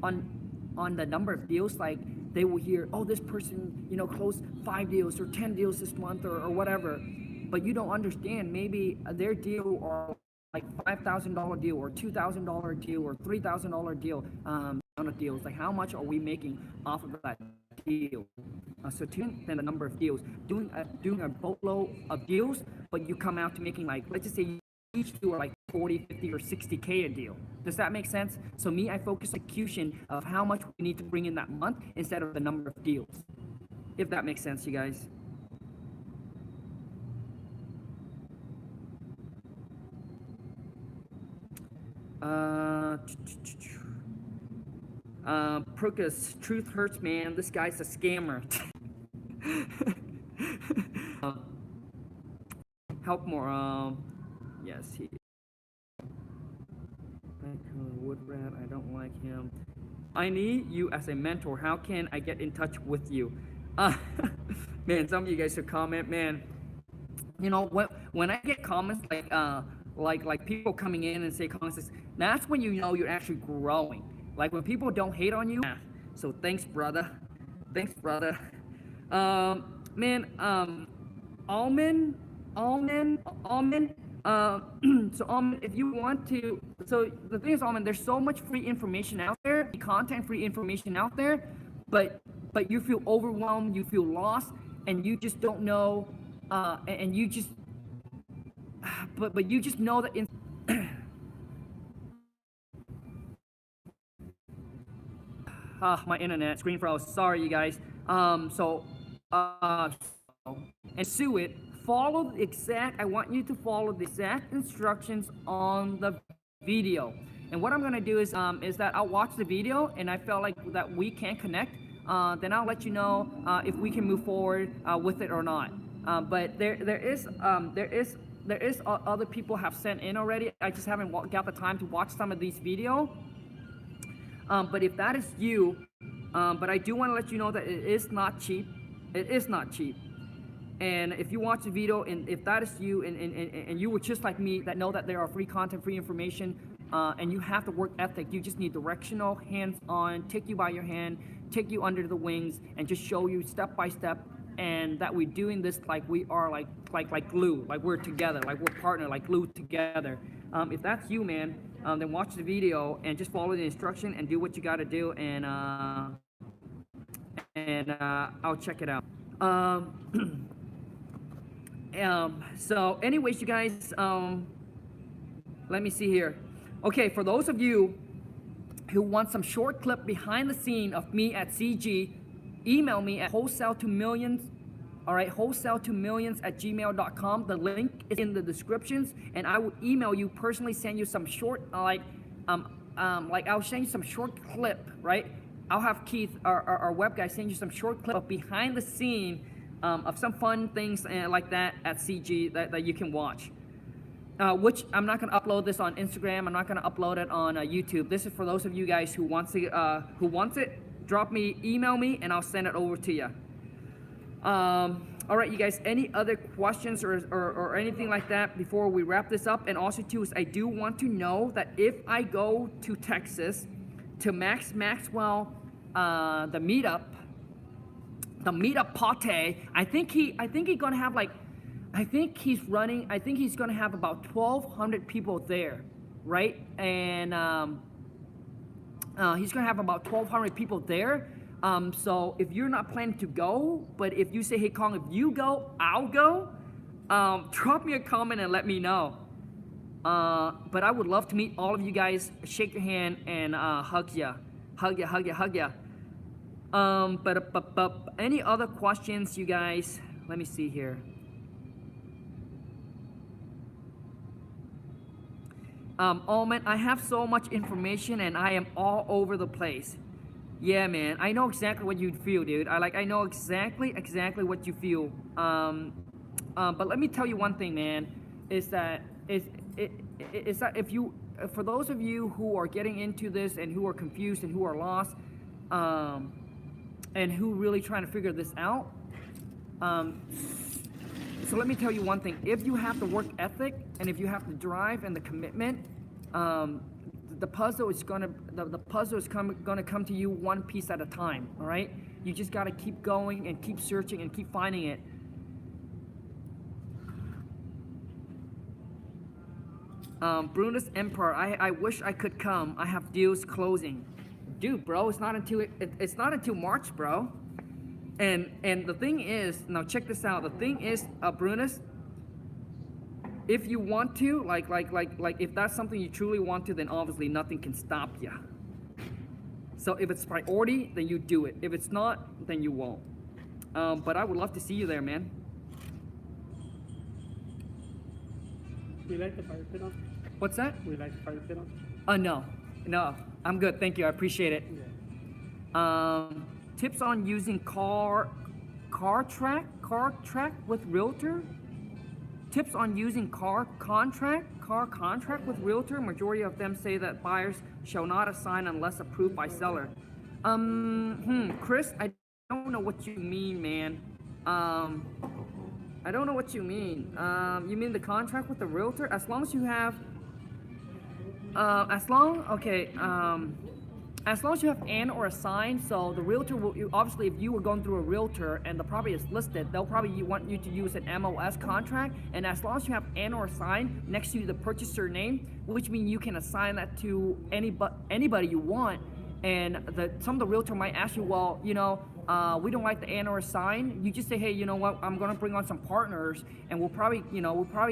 the number of deals. Like they will hear, oh, this person, closed 5 deals or 10 deals this month or whatever. But you don't understand, maybe their deal or like $5,000 deal or $2,000 deal or $3,000 deal, on a deal. It's like, how much are we making off of that deal? So to the number of deals, doing a boatload of deals, but you come out to making, like, let's just say you each do like 40, 50, or 60K a deal. Does that make sense? So me, I focus on execution of how much we need to bring in that month instead of the number of deals. If that makes sense, you guys. Procus, truth hurts, man. This guy's a scammer. Help more. Yes, he. Wood rat. I don't like him. I need you as a mentor. How can I get in touch with you? Man, some of you guys should comment, man. When I get comments like people coming in and say comments, that's when you know you're actually growing. Like when people don't hate on you. So thanks, brother. Thanks, brother. Man, Almond. So Almond, if you want to, so the thing is, Almond, there's so much free information out there, free information out there, but you feel overwhelmed, you feel lost, and you just don't know, and you just, but you just know that My internet screen froze. Sorry, you guys. And sue it. Follow the exact. I want you to follow the exact instructions on the video. And what I'm gonna do is that I'll watch the video, and I felt like that we can connect. Then I'll let you know if we can move forward with it or not. But there is other people have sent in already. I just haven't got the time to watch some of these videos. But if that is you, but I do want to let you know that it is not cheap. It is not cheap. And if you watch the video, and if that is you, and you were just like me, that know that there are free content, free information, and you have the work ethic, you just need directional, hands-on, take you by your hand, take you under the wings, and just show you step by step, and that we're doing this like we are like glue, like we're together, like we're partnered, like glued together. If that's you, man, then watch the video and just follow the instruction and do what you got to do, and I'll check it out. So anyways, you guys, let me see here. Okay, for those of you who want some short clip behind the scene of me at CG, email me at wholesale2millions, all right, wholesale2millions@gmail.com. The link is in the descriptions, and I will email you personally, send you some short, I'll send you some short clip, right? I'll have Keith, our web guy, send you some short clip of behind the scene of some fun things like that at CG that you can watch. Which I'm not going to upload this on Instagram. I'm not going to upload it on YouTube. This is for those of you guys who wants it. Email me, and I'll send it over to you. All right, you guys. Any other questions or anything like that before we wrap this up? And also, too, is I do want to know that if I go to Texas to Max Maxwell, the meetup party, I think he's gonna have like. I think he's going to have about 1,200 people there, right? And he's going to have about 1,200 people there. So if you're not planning to go, but if you say, hey, Khang, if you go, I'll go, drop me a comment and let me know. But I would love to meet all of you guys, shake your hand, and hug ya. But any other questions, you guys? Let me see here. Oh man, I have so much information and I am all over the place. Yeah, man, I know exactly what you feel, dude. I know exactly what you feel. But let me tell you one thing, man, is that if you, for those of you who are getting into this and who are confused and who are lost, and who really trying to figure this out, so let me tell you one thing. If you have the work ethic and if you have the drive and the commitment, the puzzle is gonna come to you one piece at a time. All right. You just gotta keep going and keep searching and keep finding it. Bruno's Empire. I wish I could come. I have deals closing. Dude, bro, it's not until March, bro. And the thing is, now check this out. The thing is, Brutus, if you want to, like if that's something you truly want to, then obviously nothing can stop you. So if it's priority, then you do it. If it's not, then you won't. But I would love to see you there, man. We like the fire pit on? What's that? We like the fire pit on? No, I'm good. Thank you. I appreciate it. Yeah. Tips on using car track with realtor. Tips on using car contract with realtor. Majority of them say that buyers shall not assign unless approved by seller. Chris, I don't know what you mean, man. I don't know what you mean. You mean the contract with the realtor? As long as you have, as long as you have an or a sign, so the realtor will, obviously if you were going through a realtor and the property is listed, they'll probably want you to use an MOS contract, and as long as you have an or a sign next to the purchaser name, which means you can assign that to anybody you want, and some of the realtor might ask you, well, we don't like the N or a sign, you just say, hey, you know what, I'm gonna bring on some partners, and we're probably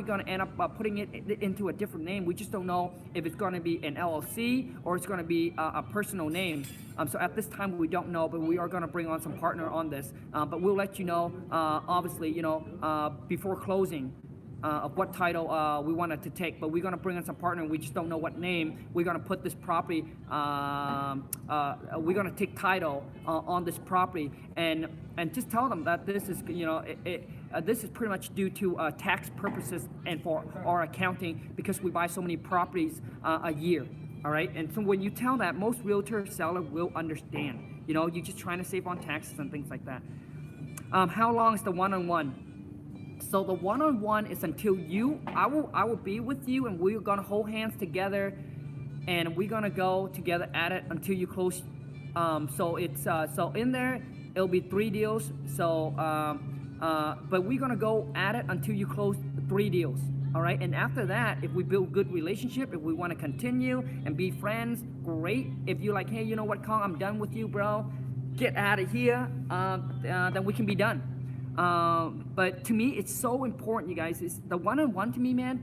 gonna end up putting it into a different name. We just don't know if it's gonna be an LLC or it's gonna be a personal name. So at this time we don't know, but we are gonna bring on some partner on this. But we'll let you know, obviously, before closing. Of what title we wanted to take, but we're gonna bring in some partner, and we just don't know what name. We're gonna put this property, we're gonna take title on this property, and just tell them that this is, this is pretty much due to tax purposes and for our accounting, because we buy so many properties a year. All right, and so when you tell that, most realtor seller will understand. You're just trying to save on taxes and things like that. How long is the one-on-one? So the one-on-one is until I will be with you, and we're gonna hold hands together, and we're gonna go together at it until you close. So it's so in there it'll be 3 deals. So but we're gonna go at it until you close 3 deals. All right, and after that, if we build good relationship, if we want to continue and be friends, great. If you're like, hey, you know what, Khang, I'm done with you, bro, get out of here, then we can be done. But to me, it's so important, you guys. It's the one-on-one to me, man.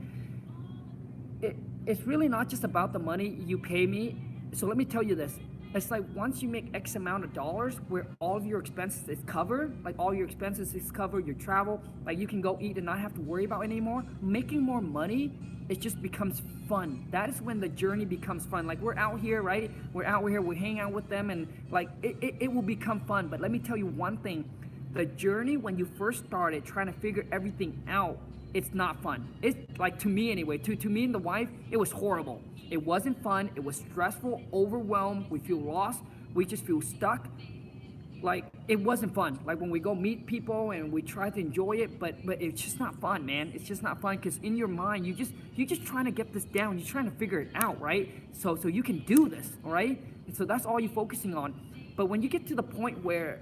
It's really not just about the money you pay me. So let me tell you this. It's like once you make X amount of dollars where all of your expenses is covered, like all your expenses is covered, your travel, like you can go eat and not have to worry about anymore. Making more money, it just becomes fun. That is when the journey becomes fun. Like we're out here, right? We're out here, we hang out with them, and like it will become fun. But let me tell you one thing. The journey when you first started trying to figure everything out, it's not fun. It's like, to me anyway, to me and the wife, it was horrible. It wasn't fun. It was stressful, overwhelmed. We feel lost. We just feel stuck. Like, it wasn't fun. Like when we go meet people and we try to enjoy it, but it's just not fun, man. It's just not fun, because in your mind, you're just trying to get this down. You're trying to figure it out, right? So you can do this, all right? And so that's all you're focusing on. But when you get to the point where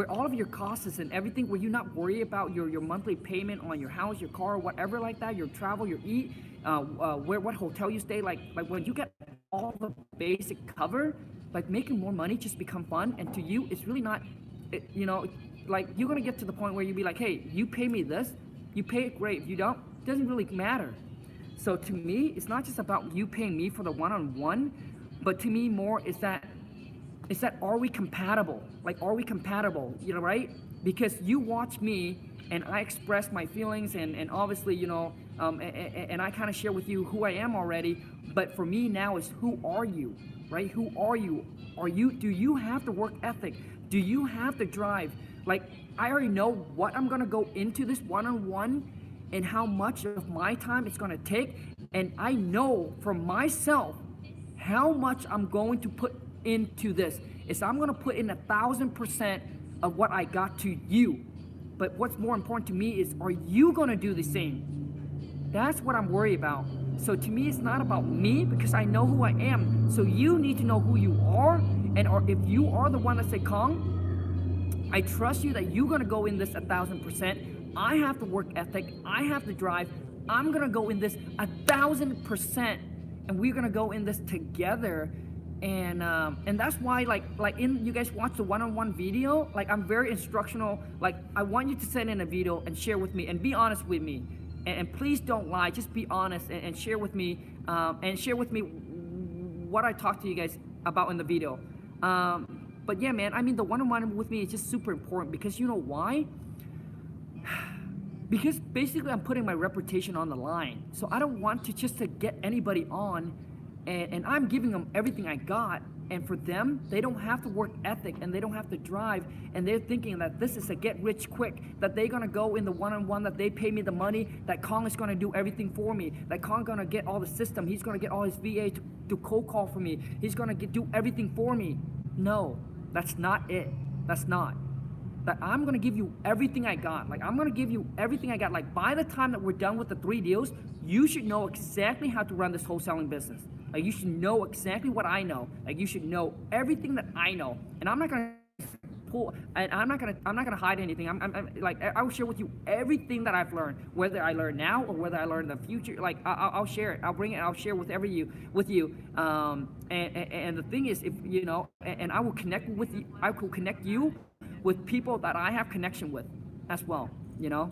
all of your costs and everything, where you're not worried about your monthly payment on your house, your car, whatever like that, your travel, your eat, what hotel you stay, like when you get all the basic cover, like making more money just become fun. And to you, it's really not, like you're gonna get to the point where you be like, hey, you pay me this, you pay it, great. If you don't, it doesn't really matter. So to me, it's not just about you paying me for the one-on-one, but to me more is that are we compatible? Like, are we compatible? Right? Because you watch me and I express my feelings, and obviously, and I kind of share with you who I am already. But for me now is, who are you? Right? Who are you? Do you have the work ethic? Do you have the drive? Like, I already know what I'm gonna go into this one-on-one and how much of my time it's gonna take. And I know for myself how much I'm going to put into this. I'm gonna put in 1,000% of what I got to you. But what's more important to me is, are you gonna do the same? That's what I'm worried about. So to me, it's not about me, because I know who I am. So you need to know who you are, or if you are the one that say, Khang, I trust you that you're gonna go in this 1,000%. I have the work ethic, I have the drive. I'm gonna go in this 1,000%, and we're gonna go in this together. And that's why, like you guys watch the one-on-one video, like I'm very instructional. Like, I want you to send in a video and share with me and be honest with me, and please don't lie, just be honest and share with me, what I talked to you guys about in the video. But yeah, man, I mean, the one-on-one with me is just super important, because you know why? Because basically I'm putting my reputation on the line. So I don't want to get anybody on, and I'm giving them everything I got. And for them, they don't have the work ethic and they don't have the drive, and they're thinking that this is a get rich quick, that they're gonna go in the one-on-one, that they pay me the money, that Khang is gonna do everything for me, that Khang gonna get all the system, he's gonna get all his VA to cold call for me, he's gonna do everything for me. No, that's not it. That's not. That I'm gonna give you everything I got. Like, I'm gonna give you everything I got. Like, by the time that we're done with the 3 deals, you should know exactly how to run this wholesaling business. Like, you should know exactly what I know. Like, you should know everything that I know. And I'm not gonna pull, and I'm not gonna hide anything. I'm like, I will share with you everything that I've learned, whether I learn now or whether I learn in the future. Like I'll share it. I'll bring it. I'll share with you. And the thing is, if you know, and I will connect with you. I will connect you with people that I have connection with, as well. You know.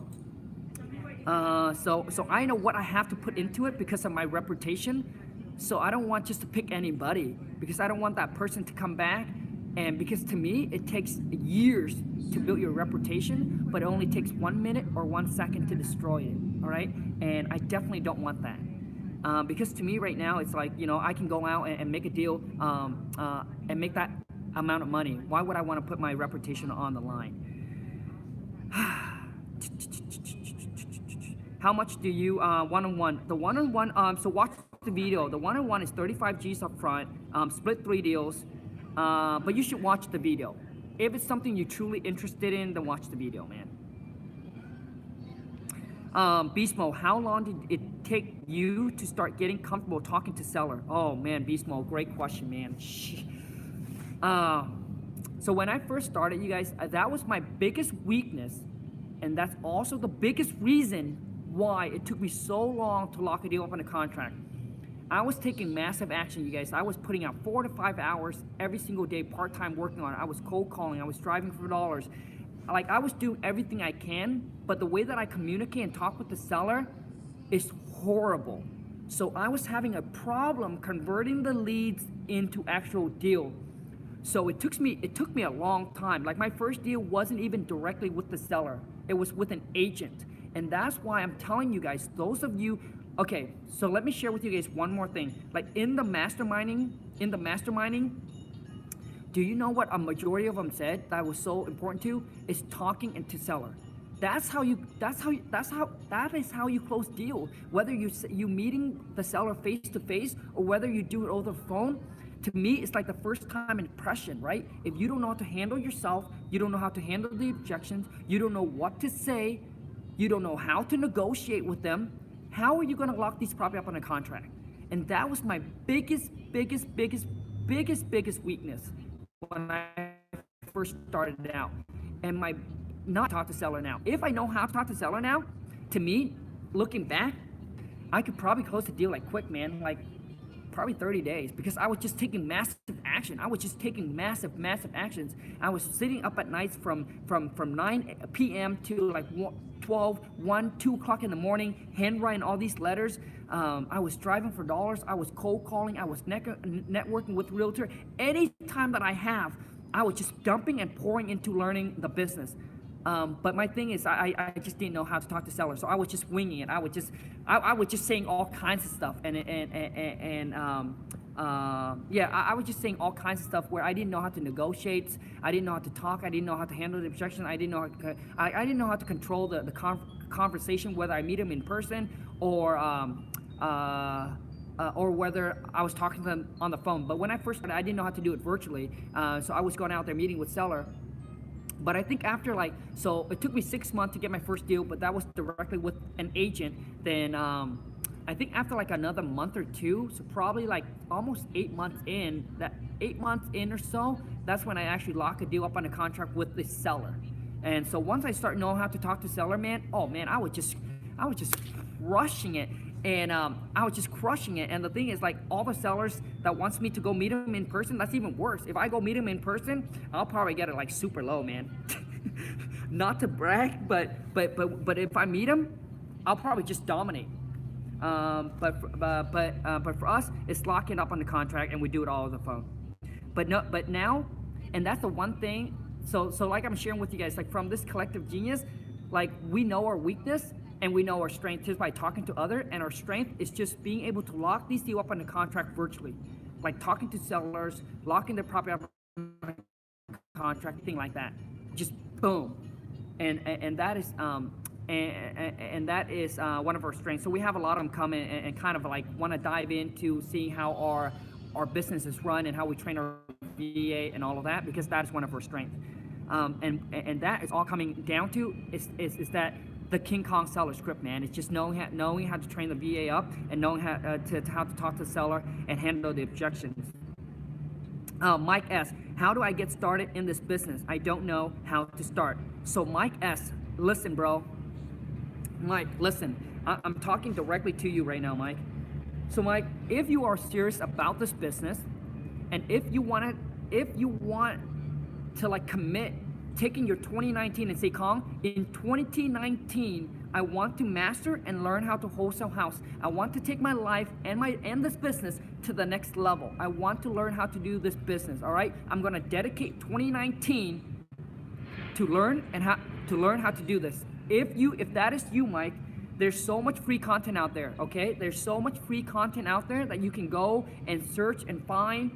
So I know what I have to put into it because of my reputation. So I don't want just to pick anybody, because I don't want that person to come back, and because to me it takes years to build your reputation, but it only takes 1 minute or 1 second to destroy it. All right, and I definitely don't want that, because to me right now it's like, you know, I can go out and make a deal and make that amount of money. Why would I want to put my reputation on the line? How much do you one-on-one? The one-on-one, so watch the video. The one-on-one is 35 G's up front, split 3 deals, but you should watch the video. If it's something you're truly interested in, then watch the video, man. Beast Mode, how long did it take you to start getting comfortable talking to seller? Oh man, Beast Mode, great question, man. So when I first started, you guys, that was my biggest weakness, and that's also the biggest reason why it took me so long to lock a deal up on a contract. I was taking massive action, you guys. I was putting out 4 to 5 hours every single day, part-time working on it. I was cold calling, I was driving for dollars. Like, I was doing everything I can, but the way that I communicate and talk with the seller is horrible. So I was having a problem converting the leads into actual deal. So it took me a long time. Like, my first deal wasn't even directly with the seller. It was with an agent. And that's why I'm telling you guys, those of you, okay, so let me share with you guys one more thing. Like, in the masterminding, do you know what a majority of them said that was so important to? Is talking into seller. That is how you close deal. Whether you meeting the seller face to face or whether you do it over the phone, to me, it's like the first time impression, right? If you don't know how to handle yourself, you don't know how to handle the objections, you don't know what to say, you don't know how to negotiate with them, how are you gonna lock these property up on a contract? And that was my biggest weakness when I first started out. And my not talk to seller now. If I know how to talk to seller now, to me, looking back, I could probably close the deal like quick, man, like probably 30 days, because I was just taking massive action. I was just taking massive actions. I was sitting up at nights from 9 p.m. to like 12, 1, 2 o'clock in the morning, handwriting all these letters. I was driving for dollars. I was cold calling. I was networking with realtor. Any time that I was just dumping and pouring into learning the business. But my thing is, I just didn't know how to talk to sellers, so I was just winging it. I was just saying all kinds of stuff, I was just saying all kinds of stuff where I didn't know how to negotiate. I didn't know how to talk. I didn't know how to handle the objection. I didn't know how to control the conversation, whether I meet them in person or whether I was talking to them on the phone. But when I first started, I didn't know how to do it virtually, so I was going out there meeting with seller. But I think after so it took me 6 months to get my first deal, but that was directly with an agent. Then I think after like another month or two, so probably like almost 8 months in, or so, that's when I actually lock a deal up on a contract with the seller. And so once I start knowing how to talk to seller, man, oh man, I was just crushing it. And I was just crushing it. And the thing is, like, all the sellers that wants me to go meet them in person, that's even worse. If I go meet them in person, I'll probably get it like super low, man. Not to brag, but if I meet them, I'll probably just dominate. But for us, it's locking up on the contract, and we do it all on the phone. But now, and that's the one thing. So like I'm sharing with you guys, like from this collective genius, like we know our weakness. And we know our strength is by talking to others, and our strength is just being able to lock these deals up on the contract virtually, like talking to sellers, locking their property up on the contract, thing like that. Just boom, and that is one of our strengths. So we have a lot of them come in and kind of like want to dive into seeing how our business is run and how we train our VA and all of that, because that is one of our strengths. And that is all coming down to is that. The King Kong seller script, man. It's just knowing how to train the VA up and knowing how to talk to the seller and handle the objections. Mike S, how do I get started in this business? I don't know how to start. So Mike S, listen, bro. Mike, listen. I'm talking directly to you right now, Mike. So Mike, if you are serious about this business, and if you want to like commit taking your 2019 and say, Khang, in 2019, I want to master and learn how to wholesale house. I want to take my life and this business to the next level. I want to learn how to do this business. All right, I'm gonna dedicate 2019 to learn how to do this. If that is you, Mike, there's so much free content out there. Okay, there's so much free content out there that you can go and search and find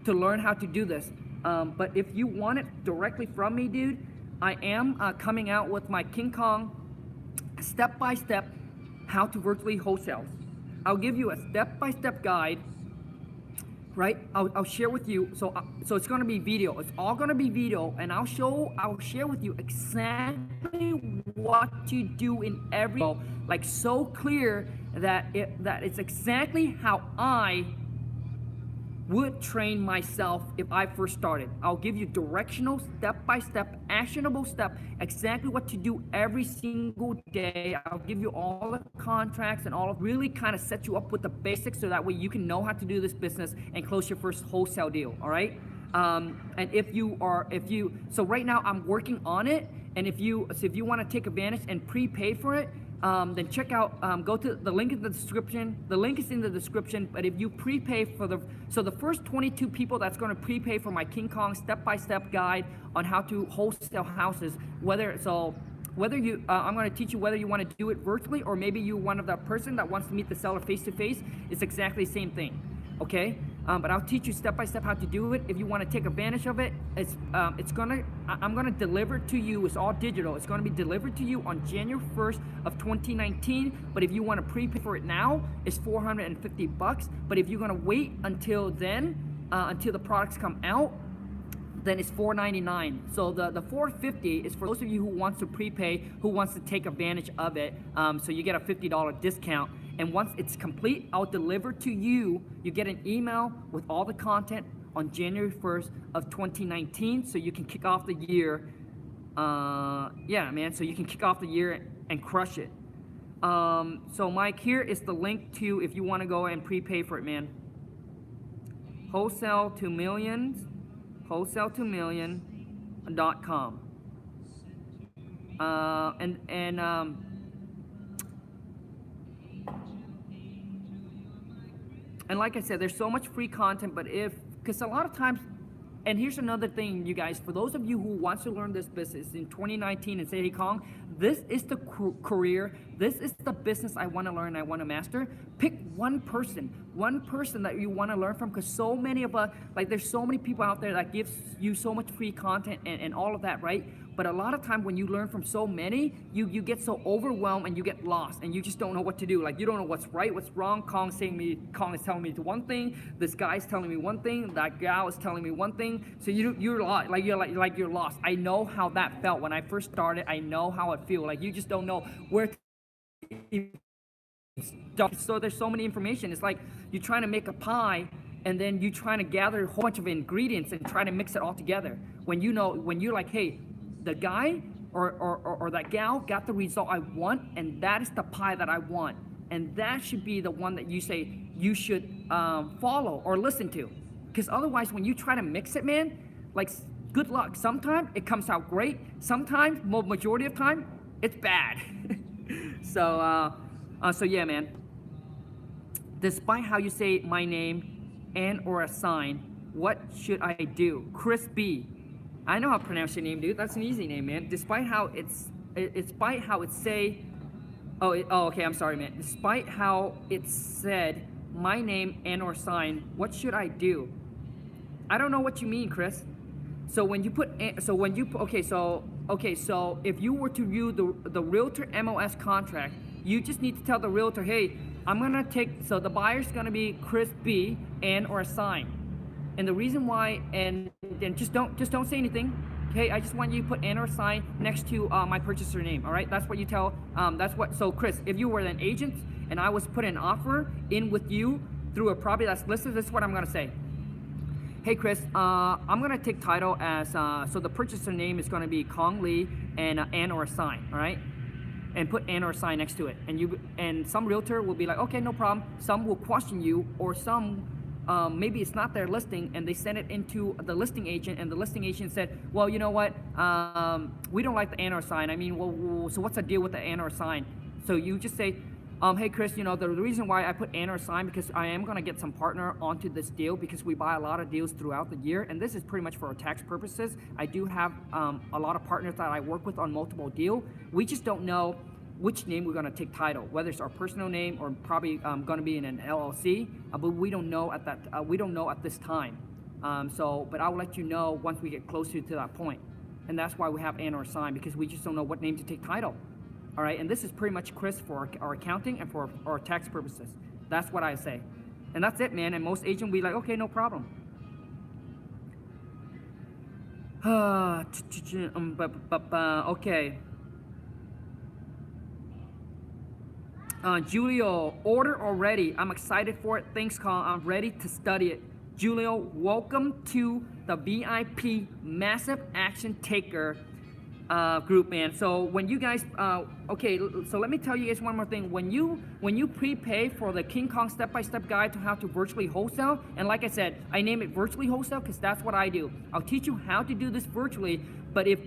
to learn how to do this. But if you want it directly from me, dude, I am coming out with my King Kong step-by-step how to virtually wholesale. I'll give you a step-by-step guide, right? I'll share with you. So it's gonna be video. It's all gonna be video, and I'll share with you exactly what to do in every, like so clear that it's exactly how I would train myself if I first started. I'll give you directional, step-by-step, actionable step, exactly what to do every single day. I'll give you all the contracts and all of, really kind of set you up with the basics so that way you can know how to do this business and close your first wholesale deal, all right? And so right now I'm working on it, and if you want to take advantage and prepay for it, then check out, go to the link in the description. The link is in the description, but if you prepay for the first 22 people that's going to prepay for my King Kong step-by-step guide on how to wholesale houses, whether you, I'm going to teach you whether you want to do it virtually or maybe you're one of the person that wants to meet the seller face-to-face, it's exactly the same thing, okay? But I'll teach you step-by-step how to do it. If you want to take advantage of it, I'm gonna deliver to you. It's all digital. It's gonna be delivered to you on January 1st of 2019. But if you want to prepay for it now, it's $450. But if you're gonna wait until then, until the products come out, then it's $499. So the $450 is for those of you who wants to prepay, who wants to take advantage of it. So you get a $50 discount. And once it's complete, I'll deliver to you. You get an email with all the content on January 1st of 2019, so you can kick off the year. Yeah, man, so you can kick off the year and crush it. So Mike, here is the link to if you want to go and prepay for it, man. Wholesale to millions, wholesale2million.com. And like I said, there's so much free content, but because a lot of times, and here's another thing, you guys, for those of you who wants to learn this business in 2019 and say, hey, Khang, this is the career, this is the business I want to learn, I want to master. Pick one person that you want to learn from, because so many of us, like there's so many people out there that gives you so much free content and all of that, right? But a lot of time when you learn from so many, you get so overwhelmed and you get lost and you just don't know what to do. Like you don't know what's right, what's wrong. Khang is telling me one thing. This guy's telling me one thing. That gal is telling me one thing. So you're lost. You're lost. I know how that felt when I first started. I know how it feels. Like you just don't know where to. So there's so many information. It's like you're trying to make a pie and then you're trying to gather a whole bunch of ingredients and try to mix it all together. When you're like, hey, the guy or that gal got the result I want, and that is the pie that I want, and that should be the one that you say you should follow or listen to, because otherwise when you try to mix it, man, like good luck. Sometimes it comes out great, sometimes, majority of time, it's bad. So yeah, man, despite how you say my name and or a sign, what should I do? Chris B. I know how to pronounce your name, dude. That's an easy name, man. Despite how okay, I'm sorry, man. Despite how it said my name and or sign, what should I do? I don't know what you mean, Chris. So when you put, so if you were to view the realtor MOS contract, you just need to tell the realtor, hey, I'm gonna take, so the buyer's gonna be Chris B and or a sign. And the reason why, and then just don't say anything. Okay, I just want you to put and or sign next to my purchaser name. All right, that's what you tell. So Chris, if you were an agent and I was putting an offer in with you through a property that's listed, this is what I'm gonna say. hey Chris, I'm gonna take title as, so the purchaser name is gonna be Khang Lee and or a sign, all right? And put and or sign next to it. And some realtor will be like, okay, no problem. Some will question you, or some maybe it's not their listing and they send it into the listing agent, and the listing agent said, well, you know what, we don't like the and or sign. I mean, well, so what's the deal with the and or sign? So you just say, hey Chris, you know, the reason why I put and or sign because I am gonna get some partner onto this deal because we buy a lot of deals throughout the year, and this is pretty much for tax purposes. I do have a lot of partners that I work with on multiple deals. We just don't know which name we're gonna take title, whether it's our personal name or probably gonna be in an LLC, but we don't know at that. We don't know at this time. But I'll let you know once we get closer to that point, and that's why we have and or sign, because we just don't know what name to take title. All right, and this is pretty much Chris for our accounting and for our tax purposes. That's what I say. And that's it, man. And most agents will be like, okay, no problem. Okay. Julio, order already. I'm excited for it. Thanks, Khang. I'm ready to study it. Julio, welcome to the VIP Massive Action Taker group, man. So when you guys, okay, so let me tell you guys one more thing. When you prepay for the King Kong step-by-step guide to how to virtually wholesale, and like I said, I name it virtually wholesale because that's what I do. I'll teach you how to do this virtually, but if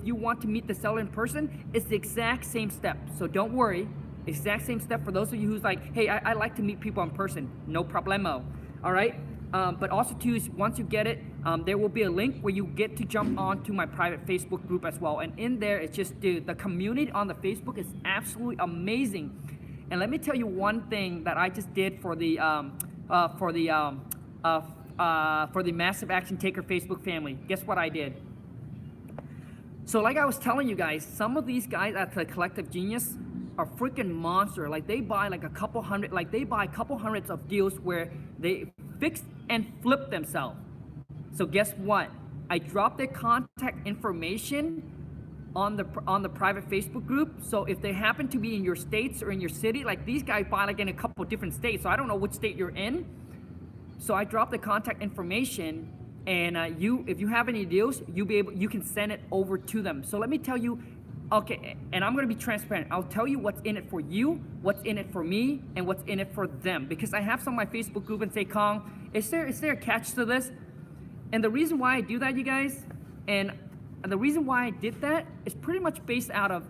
you want to meet the seller in person, it's the exact same step. So don't worry, exact same step for those of you who's like, hey, I like to meet people in person. No problemo. All right. But also too, once you get it, there will be a link where you get to jump onto my private Facebook group as well. And in there, it's just, dude, the community on the Facebook is absolutely amazing. And let me tell you one thing that I just did for the Massive Action Taker Facebook family. Guess what I did? So like I was telling you guys, some of these guys at the Collective Genius are freaking monster. Like they buy like a couple hundreds of deals where they fix and flip themselves. So guess what? I dropped their contact information on the private Facebook group. So if they happen to be in your states or in your city, like these guys buy like in a couple different states. So I don't know which state you're in. So I dropped the contact information, and if you have any deals, you can send it over to them. So let me tell you. Okay, and I'm gonna be transparent. I'll tell you what's in it for you, what's in it for me, and what's in it for them. Because I have some of my Facebook group and say, Khang, is there a catch to this? And the reason why I do that, you guys, and the reason why I did that is pretty much based out of,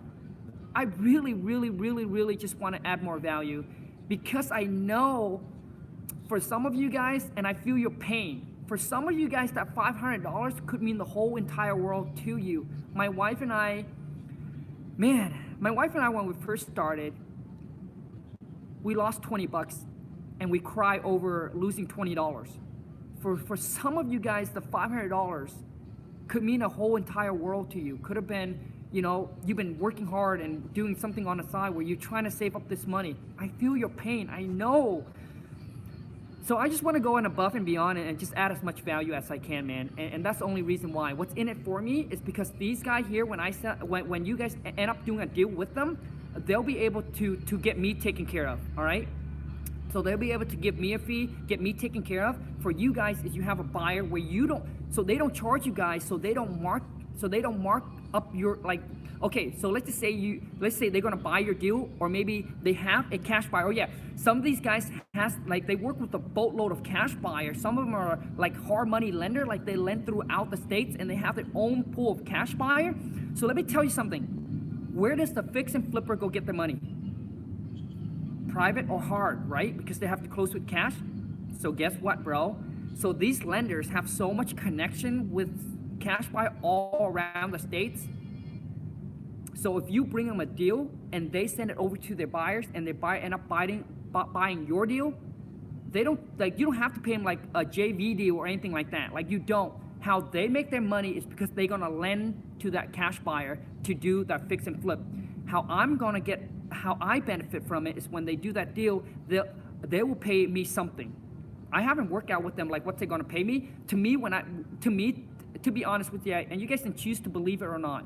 I really just wanna add more value. Because I know for some of you guys, and I feel your pain, for some of you guys, that $500 could mean the whole entire world to you. My wife and I, when we first started, we lost 20 bucks and we cry over losing $20. For some of you guys, the $500 could mean a whole entire world to you. Could have been, you know, you've been working hard and doing something on the side where you're trying to save up this money. I feel your pain, I know. So I just want to go in above and beyond and just add as much value as I can, man. And that's the only reason why. What's in it for me is because these guys here, when you guys end up doing a deal with them, they'll be able to get me taken care of, all right? So they'll be able to give me a fee, get me taken care of. For you guys, is you have a buyer where you don't, so they don't charge you guys, so they don't mark up your, like, okay, so let's say they're gonna buy your deal, or maybe they have a cash buyer. Oh yeah, some of these guys they work with a boatload of cash buyers. Some of them are like hard money lender, like they lend throughout the states and they have their own pool of cash buyer. So let me tell you something. Where does the fix and flipper go get the money? Private or hard, right? Because they have to close with cash. So guess what, bro? So these lenders have so much connection with cash buyer all around the states. So if you bring them a deal and they send it over to their buyers and they end up buying your deal, they don't, like, you don't have to pay them like a JV deal or anything like that. Like, you don't. How they make their money is because they're gonna lend to that cash buyer to do that fix and flip. How I benefit from it is when they do that deal, they will pay me something. I haven't worked out with them like what they're gonna pay me. To me, to be honest with you, and you guys can choose to believe it or not,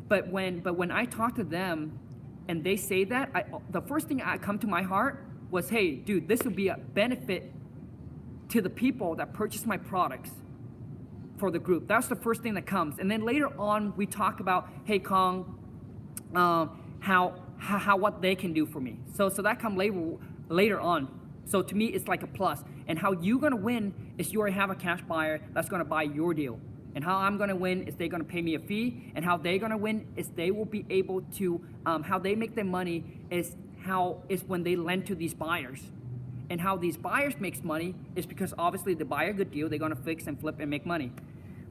but when I talk to them and they say that, the first thing that come to my heart was, hey, dude, this would be a benefit to the people that purchase my products for the group. That's the first thing that comes. And then later on, we talk about, hey, Khang, how what they can do for me. So that comes later on. So to me, it's like a plus. And how you're gonna win is you already have a cash buyer that's gonna buy your deal. And how I'm gonna win is they're gonna pay me a fee. And how they're gonna win is they will be able to, how they make their money is when they lend to these buyers. And how these buyers makes money is because obviously they buy a good deal, they're gonna fix and flip and make money.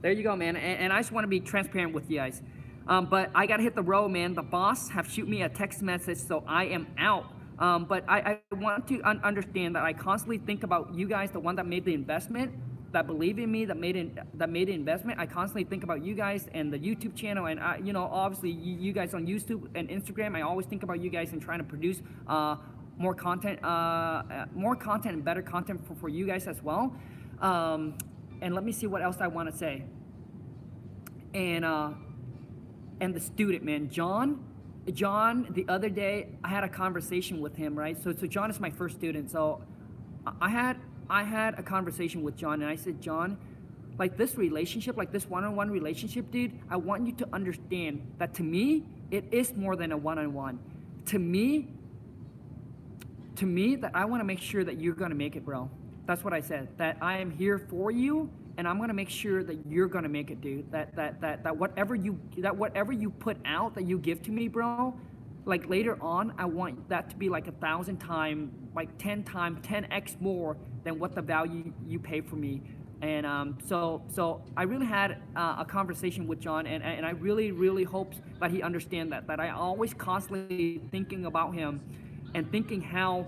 There you go, man. And I just wanna be transparent with you guys. But I gotta hit the road, man. The boss have shoot me a text message, so I am out. But I want to understand that I constantly think about you guys, the one that made the investment, that believe in me, that made the investment. I constantly think about you guys and the YouTube channel, and you know, obviously you guys on YouTube and Instagram. I always think about you guys and trying to produce more content and better content for you guys as well. And let me see what else I want to say. And the student, man, John, the other day I had a conversation with him, right? So John is my first student. So I had a conversation with John, and I said, John, like this relationship, like this one-on-one relationship, dude, I want you to understand that to me, it is more than a one-on-one. To me, that I want to make sure that you're gonna make it, bro. That's what I said. That I am here for you, and I'm gonna make sure that you're gonna make it, dude. That whatever you put out, that you give to me, bro, like later on, I want that to be like 1,000 times, like 10 times, 10x more than what the value you pay for me. And so I really had a conversation with John, and I really hope that he understands that I always constantly thinking about him and thinking how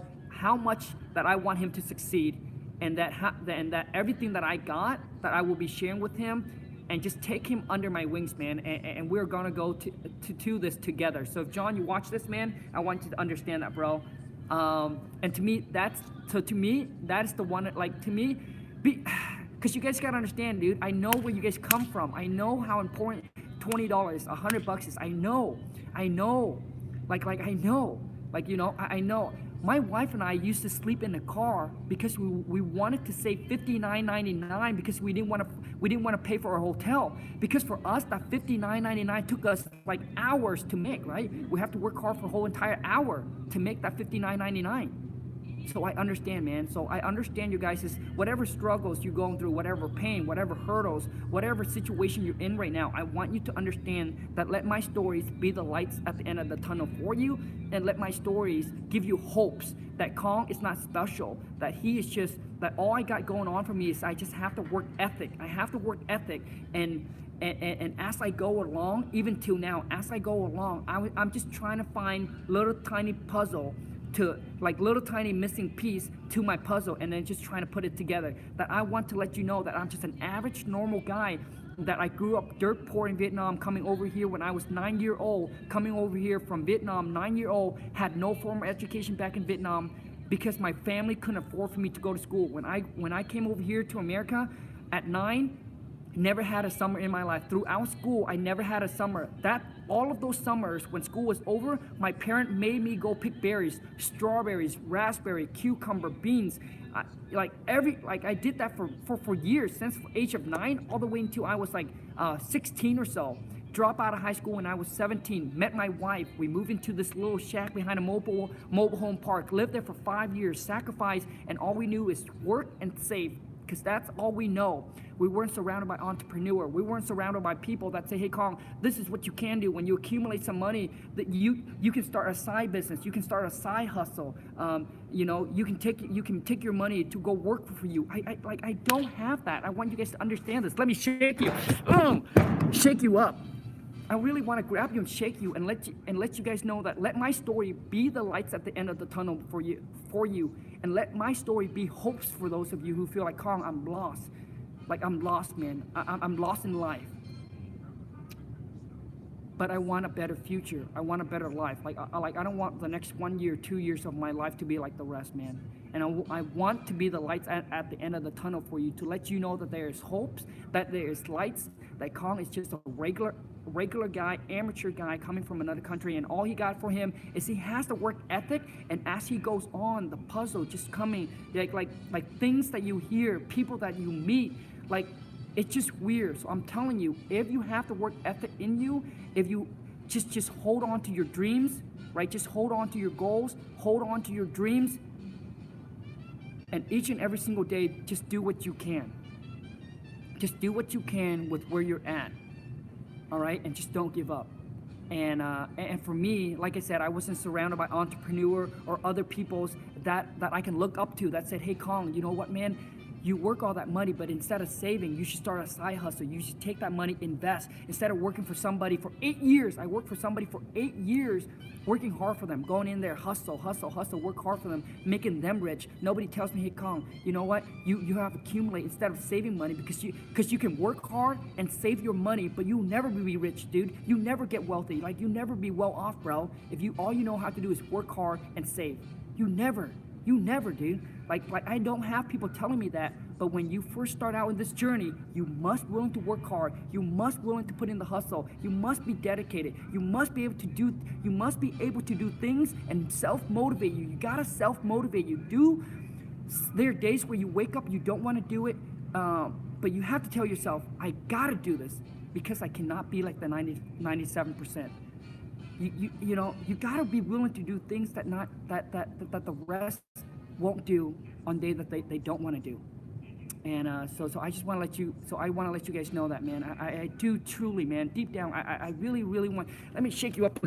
much that I want him to succeed, and that everything that I got, that I will be sharing with him, and just take him under my wings, man, and we're gonna go to this together. So if John, you watch this, man, I want you to understand that, bro. And to me, that's the one, like, to me, because you guys gotta understand, dude, I know where you guys come from. I know how important $20, $100 is. I know, like I know, like, you know, I know. My wife and I used to sleep in the car because we wanted to save $59.99 because we didn't want to pay for our hotel. Because for us, that $59.99 took us like hours to make, right? We have to work hard for a whole entire hour to make that $59.99. So I understand, man. So I understand you guys' whatever struggles you're going through, whatever pain, whatever hurdles, whatever situation you're in right now. I want you to understand that let my stories be the lights at the end of the tunnel for you, and let my stories give you hopes that Khang is not special, that he is just, that all I got going on for me is I just have to work ethic. I have to work ethic, and as I go along, even till now, as I go along, I'm just trying to find little tiny puzzle, to like little tiny missing piece to my puzzle, and then just trying to put it together. That I want to let you know that I'm just an average normal guy, that I grew up dirt poor in Vietnam, coming over here when I was 9 years old, coming over here from Vietnam, 9 years old, had no formal education back in Vietnam because my family couldn't afford for me to go to school. When I came over here to America at 9, never had a summer in my life. Throughout school, I never had a summer. All of those summers, when school was over, my parent made me go pick berries, strawberries, raspberry, cucumber, beans. I did that for years, since the age of 9 all the way until I was like 16 or so. Dropped out of high school when I was 17, met my wife. We moved into this little shack behind a mobile home park, lived there for 5 years, sacrificed, and all we knew is work and save, because that's all we know. We weren't surrounded by entrepreneurs. We weren't surrounded by people that say, hey, Khang, this is what you can do. When you accumulate some money, that you can start a side business. You can start a side hustle. You know, you can take your money to go work for you. I don't have that. I want you guys to understand this. Let me shake you. Shake you up. I really want to grab you and shake you and let you guys know that let my story be the lights at the end of the tunnel for you, and let my story be hopes for those of you who feel like, Khang, I'm lost. Like, I'm lost, man. I'm lost in life. but I want a better future. I want a better life. Like I don't want the next 1 year, 2 years of my life to be like the rest, man. And I want to be the lights at the end of the tunnel for you, to let you know that there is hopes, that there is lights, that Khang is just a regular guy, amateur guy coming from another country, and all he got for him is he has the work ethic, and as he goes on, the puzzle just coming, like things that you hear, people that you meet, like, it's just weird. So I'm telling you, if you have the work ethic in you, if you just hold on to your dreams, right? Just hold on to your goals, hold on to your dreams, and each and every single day, just do what you can. Just do what you can with where you're at, all right? And just don't give up. And for me, like I said, I wasn't surrounded by entrepreneur or other peoples that I can look up to that said, hey, Khang, you know what, man? You work all that money, but instead of saving, you should start a side hustle. You should take that money, invest. Instead of working for somebody for 8 years, I worked for somebody for 8 years, working hard for them, going in there, hustle, work hard for them, making them rich. Nobody tells me, hey, Khang, you know what? You have to accumulate instead of saving money, because you can work hard and save your money, but you'll never be rich, dude. You never get wealthy. Like, you never be well off, bro. If all you know how to do is work hard and save. You never, dude. Like I don't have people telling me that, but when you first start out in this journey, you must willing to work hard. You must willing to put in the hustle. You must be dedicated. You must be able to do things and self-motivate you. You gotta self-motivate you. There are days where you wake up, you don't want to do it, but you have to tell yourself, I gotta do this, because I cannot be like the 97%. You know, you gotta be willing to do things that the rest won't do on day that they don't want to do. And so I just want to let you guys know that, man. I do truly, man, deep down, I really want. Let me shake you up.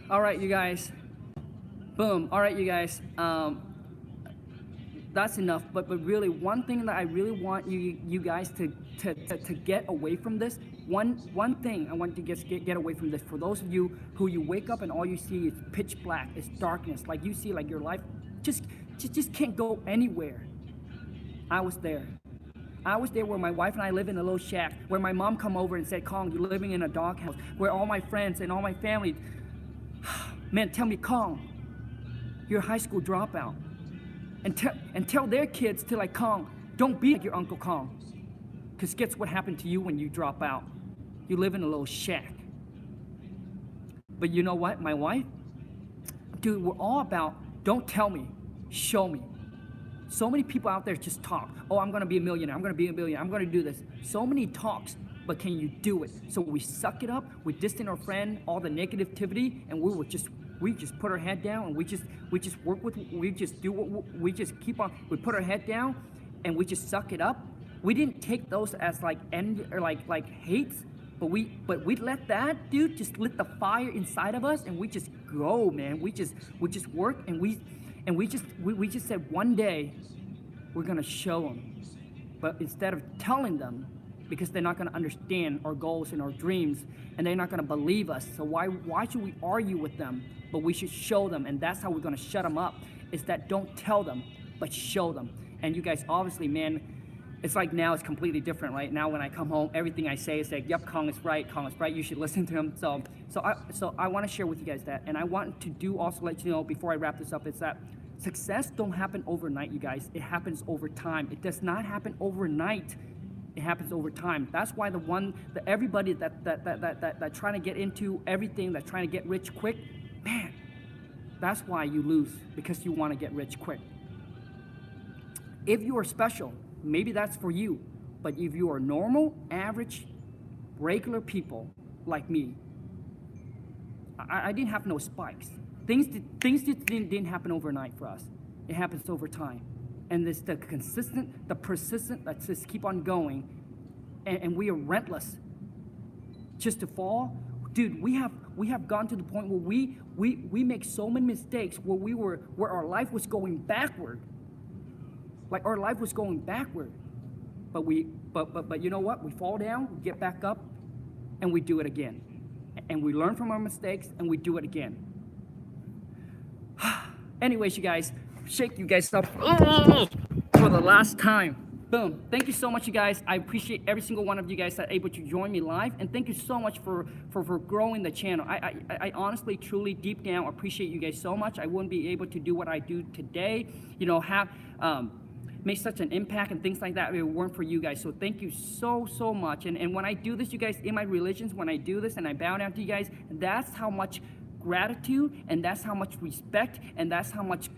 All right, you guys. Boom. All right, you guys. That's enough. But really, one thing that I really want you guys to get away from this. One thing I want you to get away from this. For those of you who you wake up and all you see is pitch black, it's darkness. Like, you see, like, your life just can't go anywhere. I was there. Where my wife and I live in a little shack, where my mom come over and said, Khang, you're living in a doghouse, where all my friends and all my family, man, tell me, Khang, you're a high school dropout. And tell their kids to, like, Khang, don't be like your Uncle Khang. Because guess what happened to you when you drop out? You live in a little shack. But you know what, my wife? Dude, we're all about, don't tell me, show me. So many people out there just talk. Oh, I'm gonna be a millionaire, I'm gonna be a billionaire, I'm gonna do this. So many talks, but can you do it? So we suck it up, we distance our friend, all the negativity, and we just put our head down, and we just keep on, we put our head down, and we just suck it up. We didn't take those as like envy or like hates, but we let that, dude, just lit the fire inside of us, and we just go, man. We just work, and we just said, one day we're gonna show them. But instead of telling them, because they're not gonna understand our goals and our dreams, and they're not gonna believe us, so why should we argue with them? But we should show them, and that's how we're gonna shut them up. Is that don't tell them, but show them. And you guys, obviously, man, it's like now it's completely different, right? Now when I come home, everything I say is like, yep, Khang is right, you should listen to him. So I want to share with you guys that, and I want to also let you know before I wrap this up, is that success don't happen overnight, you guys. It happens over time. It does not happen overnight. It happens over time. That's why everybody that trying to get into everything, that trying to get rich quick, man, that's why you lose, because you want to get rich quick. If you are special, maybe that's for you. But if you are normal, average, regular people like me, I didn't have no spikes. Things didn't happen overnight for us. It happens over time. And it's the consistent, the persistent that just keep on going. And we are relentless. Just to fall, dude, we have gone to the point where we make so many mistakes where our life was going backward. Like, our life was going backward. But you know what? We fall down, we get back up, and we do it again. And we learn from our mistakes, and we do it again. Anyways, you guys, shake you guys up for the last time. boom. Thank you so much, you guys. I appreciate every single one of you guys that are able to join me live, and thank you so much for growing the channel. I honestly, truly, deep down appreciate you guys so much. I wouldn't be able to do what I do today, you know, have make such an impact and things like that if it weren't for you guys. So thank you so much. And when I do this, you guys, in my religions, when I do this and I bow down to you guys, that's how much gratitude and that's how much respect and that's how much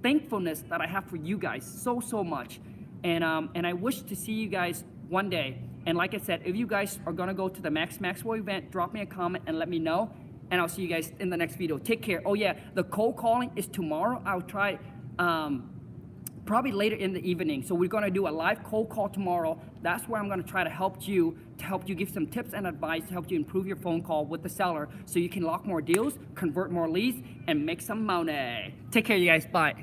thankfulness that I have for you guys. So much. And I wish to see you guys one day. And like I said, if you guys are gonna go to the Max Maxwell event, drop me a comment and let me know. And I'll see you guys in the next video. Take care. Oh yeah, the cold calling is tomorrow. I'll try probably later in the evening. So we're gonna do a live cold call tomorrow. That's where I'm gonna try to help you give some tips and advice to help you improve your phone call with the seller so you can lock more deals, convert more leads, and make some money. Take care, you guys. Bye.